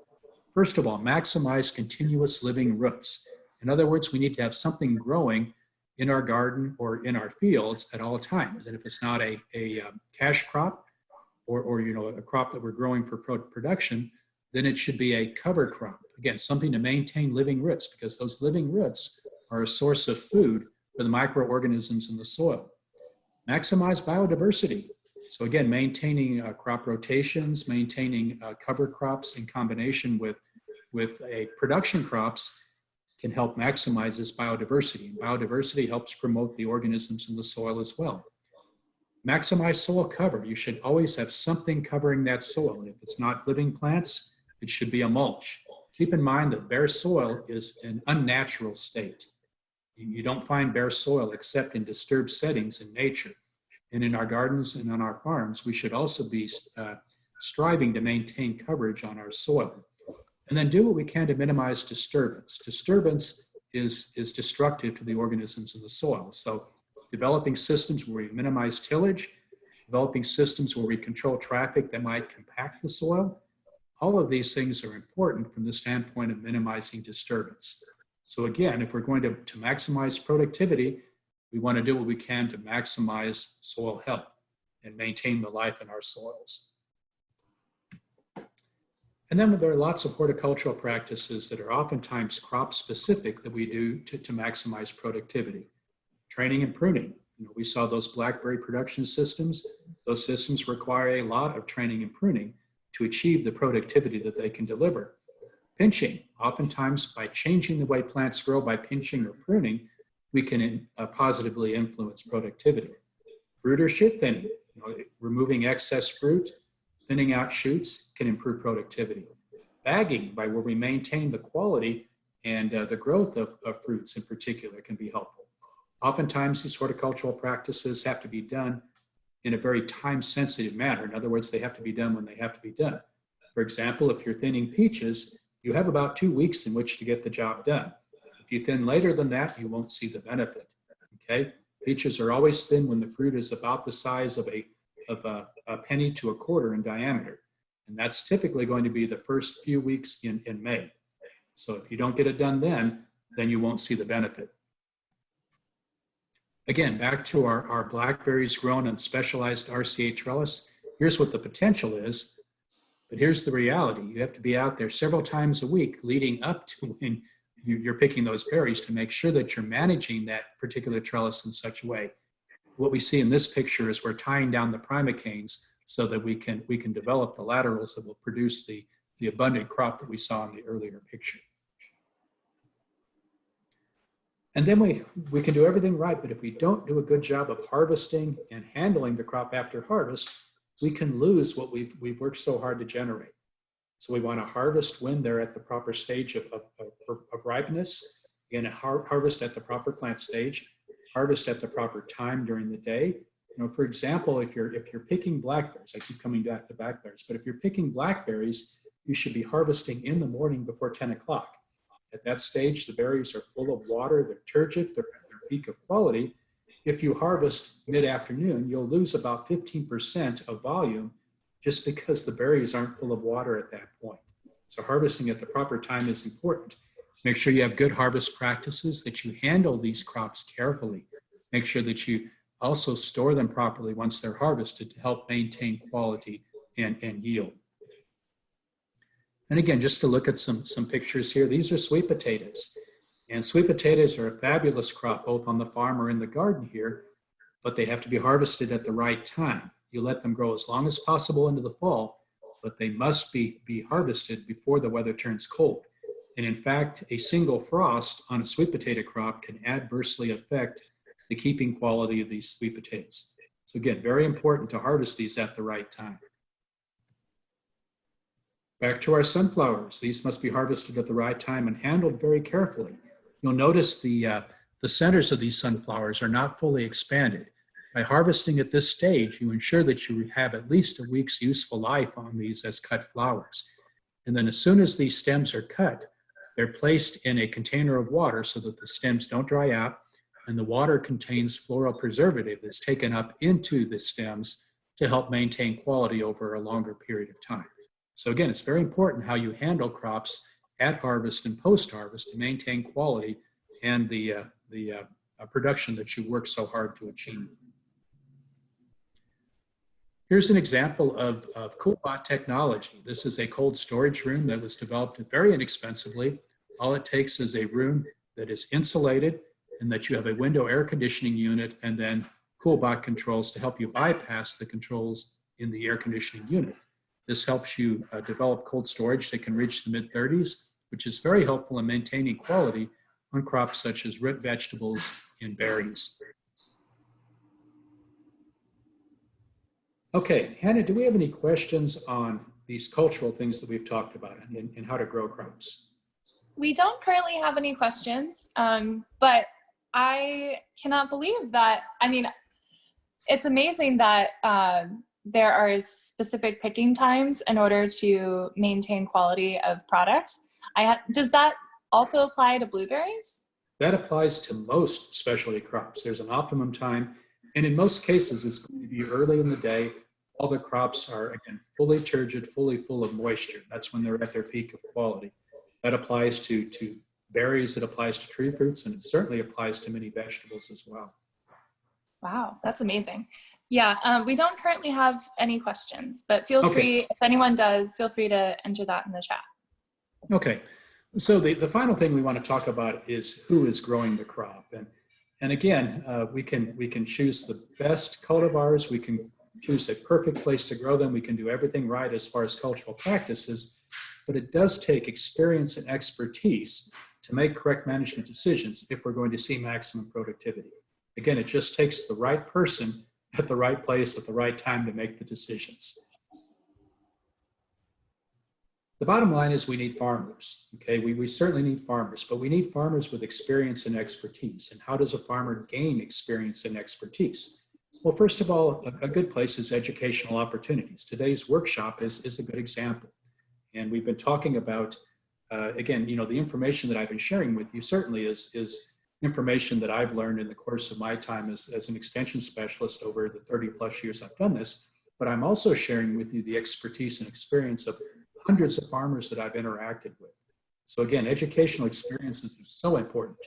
first of all, maximize continuous living roots. In other words, we need to have something growing in our garden or in our fields at all times. And if it's not a cash crop or a crop that we're growing for production, then it should be a cover crop. Again, something to maintain living roots, because those living roots are a source of food for the microorganisms in the soil. Maximize biodiversity. So again, maintaining crop rotations, maintaining cover crops in combination with a production crops can help maximize this biodiversity. And biodiversity helps promote the organisms in the soil as well. Maximize soil cover. You should always have something covering that soil. If it's not living plants, it should be a mulch. Keep in mind that bare soil is an unnatural state. You don't find bare soil except in disturbed settings in nature. And in our gardens and on our farms, we should also be striving to maintain coverage on our soil. And then do what we can to minimize disturbance. Disturbance is destructive to the organisms in the soil. So developing systems where we minimize tillage, developing systems where we control traffic that might compact the soil, all of these things are important from the standpoint of minimizing disturbance. So again, if we're going to maximize productivity, we want to do what we can to maximize soil health and maintain the life in our soils. And then there are lots of horticultural practices that are oftentimes crop specific that we do to maximize productivity. Training and pruning. We saw those blackberry production systems. Those systems require a lot of training and pruning to achieve the productivity that they can deliver. Pinching. Oftentimes by changing the way plants grow by pinching or pruning, we can positively influence productivity. Fruit or shoot thinning. Removing excess fruit, thinning out shoots can improve productivity. Bagging, by where we maintain the quality and the growth of fruits in particular, can be helpful. Oftentimes, these horticultural practices have to be done in a very time-sensitive manner. In other words, they have to be done when they have to be done. For example, if you're thinning peaches, you have about 2 weeks in which to get the job done. If you thin later than that, you won't see the benefit. Okay? Peaches are always thin when the fruit is about the size of a penny to a quarter in diameter. And that's typically going to be the first few weeks in May. So if you don't get it done then you won't see the benefit. Again, back to our blackberries grown on specialized RCA trellis. Here's what the potential is, but here's the reality. You have to be out there several times a week leading up to when you're picking those berries to make sure that you're managing that particular trellis in such a way. What we see in this picture is we're tying down the primocanes so that we can develop the laterals that will produce the abundant crop that we saw in the earlier picture. And then we can do everything right, but if we don't do a good job of harvesting and handling the crop after harvest, we can lose what we've worked so hard to generate. So we want to harvest when they're at the proper stage of ripeness, and harvest at the proper plant stage, harvest at the proper time during the day. For example, if you're picking blackberries, I keep coming back to blackberries, but if you're picking blackberries, you should be harvesting in the morning before 10 o'clock. At that stage, the berries are full of water, they're turgid, they're at their peak of quality. If you harvest mid-afternoon, you'll lose about 15% of volume just because the berries aren't full of water at that point. So harvesting at the proper time is important. Make sure you have good harvest practices, that you handle these crops carefully. Make sure that you also store them properly once they're harvested to help maintain quality and yield. And again, just to look at some pictures here, these are sweet potatoes. And sweet potatoes are a fabulous crop, both on the farm or in the garden here, but they have to be harvested at the right time. You let them grow as long as possible into the fall, but they must be harvested before the weather turns cold. And in fact, a single frost on a sweet potato crop can adversely affect the keeping quality of these sweet potatoes. So again, very important to harvest these at the right time. Back to our sunflowers. These must be harvested at the right time and handled very carefully. You'll notice the centers of these sunflowers are not fully expanded. By harvesting at this stage, you ensure that you have at least a week's useful life on these as cut flowers. And then as soon as these stems are cut, they're placed in a container of water so that the stems don't dry out, and the water contains floral preservative that's taken up into the stems to help maintain quality over a longer period of time. So again, it's very important how you handle crops at harvest and post-harvest to maintain quality and the production that you work so hard to achieve. Here's an example of CoolBot technology. This is a cold storage room that was developed very inexpensively. All it takes is a room that is insulated and that you have a window air conditioning unit and then CoolBot controls to help you bypass the controls in the air conditioning unit. This helps you develop cold storage that can reach the mid-30s, which is very helpful in maintaining quality on crops such as root vegetables and berries. Okay, Hannah, do we have any questions on these cultural things that we've talked about and how to grow crops? We don't currently have any questions, but I cannot believe that. I mean, it's amazing that there are specific picking times in order to maintain quality of products. Does that also apply to blueberries? That applies to most specialty crops. There's an optimum time, and in most cases, it's going to be early in the day. All the crops are, again, fully turgid, fully full of moisture. That's when they're at their peak of quality. That applies to berries, it applies to tree fruits, and it certainly applies to many vegetables as well. Wow, that's amazing. Yeah, we don't currently have any questions, but feel free, if anyone does, feel free to enter that in the chat. Okay, so the final thing we want to talk about is who is growing the crop. And again, we can choose the best cultivars, we can choose a perfect place to grow them, we can do everything right as far as cultural practices, but it does take experience and expertise to make correct management decisions if we're going to see maximum productivity. Again, it just takes the right person at the right place at the right time to make the decisions. The bottom line is we need farmers, okay? We certainly need farmers, but we need farmers with experience and expertise. And how does a farmer gain experience and expertise? Well, first of all, a good place is educational opportunities. Today's workshop is a good example. And we've been talking about, again, you know, the information that I've been sharing with you certainly is information that I've learned in the course of my time as an extension specialist over the 30 plus years I've done this, but I'm also sharing with you the expertise and experience of hundreds of farmers that I've interacted with. So again, educational experiences are so important.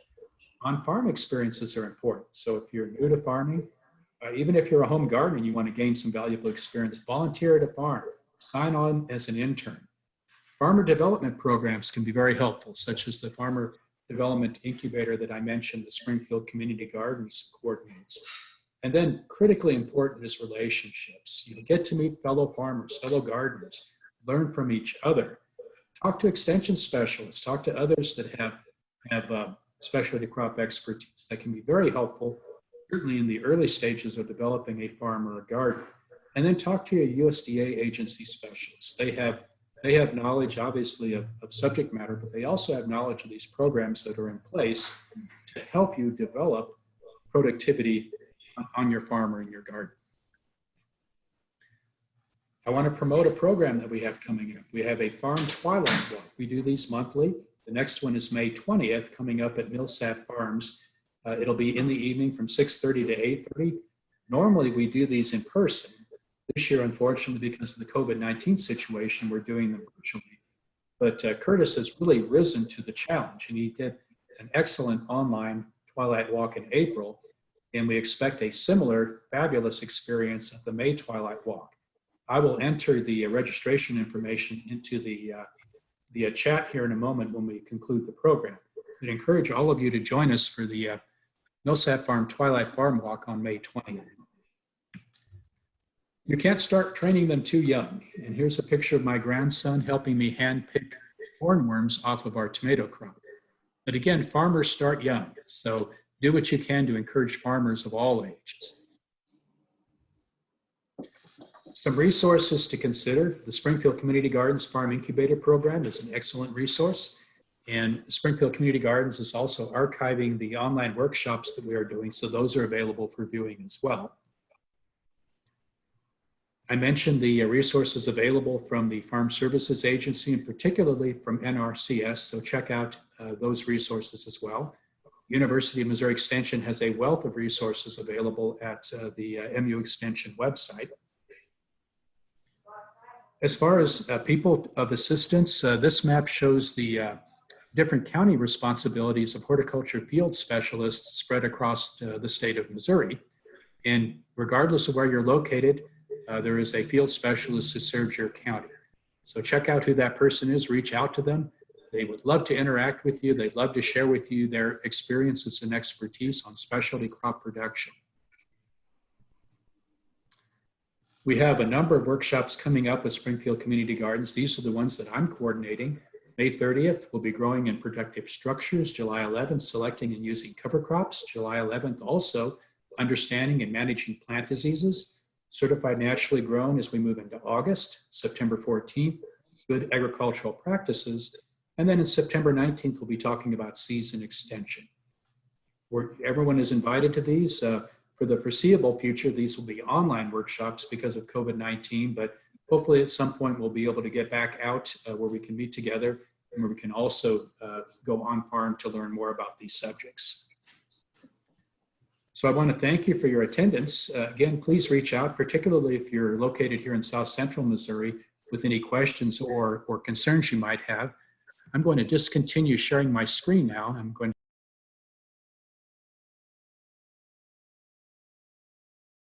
On-farm experiences are important. So if you're new to farming, even if you're a home gardener and you want to gain some valuable experience, volunteer at a farm, sign on as an intern. Farmer development programs can be very helpful, such as the Farmer Development Incubator that I mentioned, the Springfield Community Gardens coordinates. And then critically important is relationships. You get to meet fellow farmers, fellow gardeners, learn from each other. Talk to extension specialists, talk to others that have specialty crop expertise. That can be very helpful, certainly in the early stages of developing a farm or a garden. And then talk to your USDA agency specialists. They have knowledge, obviously, of subject matter, but they also have knowledge of these programs that are in place to help you develop productivity on your farm or in your garden. I want to promote a program that we have coming up. We have a farm twilight walk. We do these monthly. The next one is May 20th, coming up at Millsap Farms. It'll be in the evening from 6:30 to 8:30. Normally, we do these in person. This year, unfortunately, because of the COVID-19 situation, we're doing them virtually. But Curtis has really risen to the challenge, and he did an excellent online twilight walk in April, and we expect a similar fabulous experience at the May twilight walk. I will enter the registration information into the chat here in a moment when we conclude the program. I'd encourage all of you to join us for the Millsap Farm Twilight Farm Walk on May 20th. You can't start training them too young. And here's a picture of my grandson helping me hand pick hornworms off of our tomato crop. But again, farmers start young. So do what you can to encourage farmers of all ages. Some resources to consider. The Springfield Community Gardens Farm Incubator Program is an excellent resource. And Springfield Community Gardens is also archiving the online workshops that we are doing. So those are available for viewing as well. I mentioned the resources available from the Farm Services Agency and particularly from NRCS, so check out those resources as well. University of Missouri Extension has a wealth of resources available at the MU Extension website. As far as people of assistance, this map shows the different county responsibilities of horticulture field specialists spread across the state of Missouri. And regardless of where you're located, there is a field specialist who serves your county. So check out who that person is, reach out to them. They would love to interact with you. They'd love to share with you their experiences and expertise on specialty crop production. We have a number of workshops coming up with Springfield Community Gardens. These are the ones that I'm coordinating. May 30th, we'll be growing in productive structures. July 11th, selecting and using cover crops. July 11th, also understanding and managing plant diseases. Certified naturally grown as we move into August. September 14th, good agricultural practices. And then in September 19th, we'll be talking about season extension. Everyone is invited to these. For the foreseeable future, these will be online workshops because of COVID-19, but hopefully at some point we'll be able to get back out where we can meet together and where we can also go on farm to learn more about these subjects. So I want to thank you for your attendance. Again, please reach out, particularly if you're located here in South Central Missouri, with any questions or concerns you might have. I'm going to discontinue sharing my screen now. I'm going to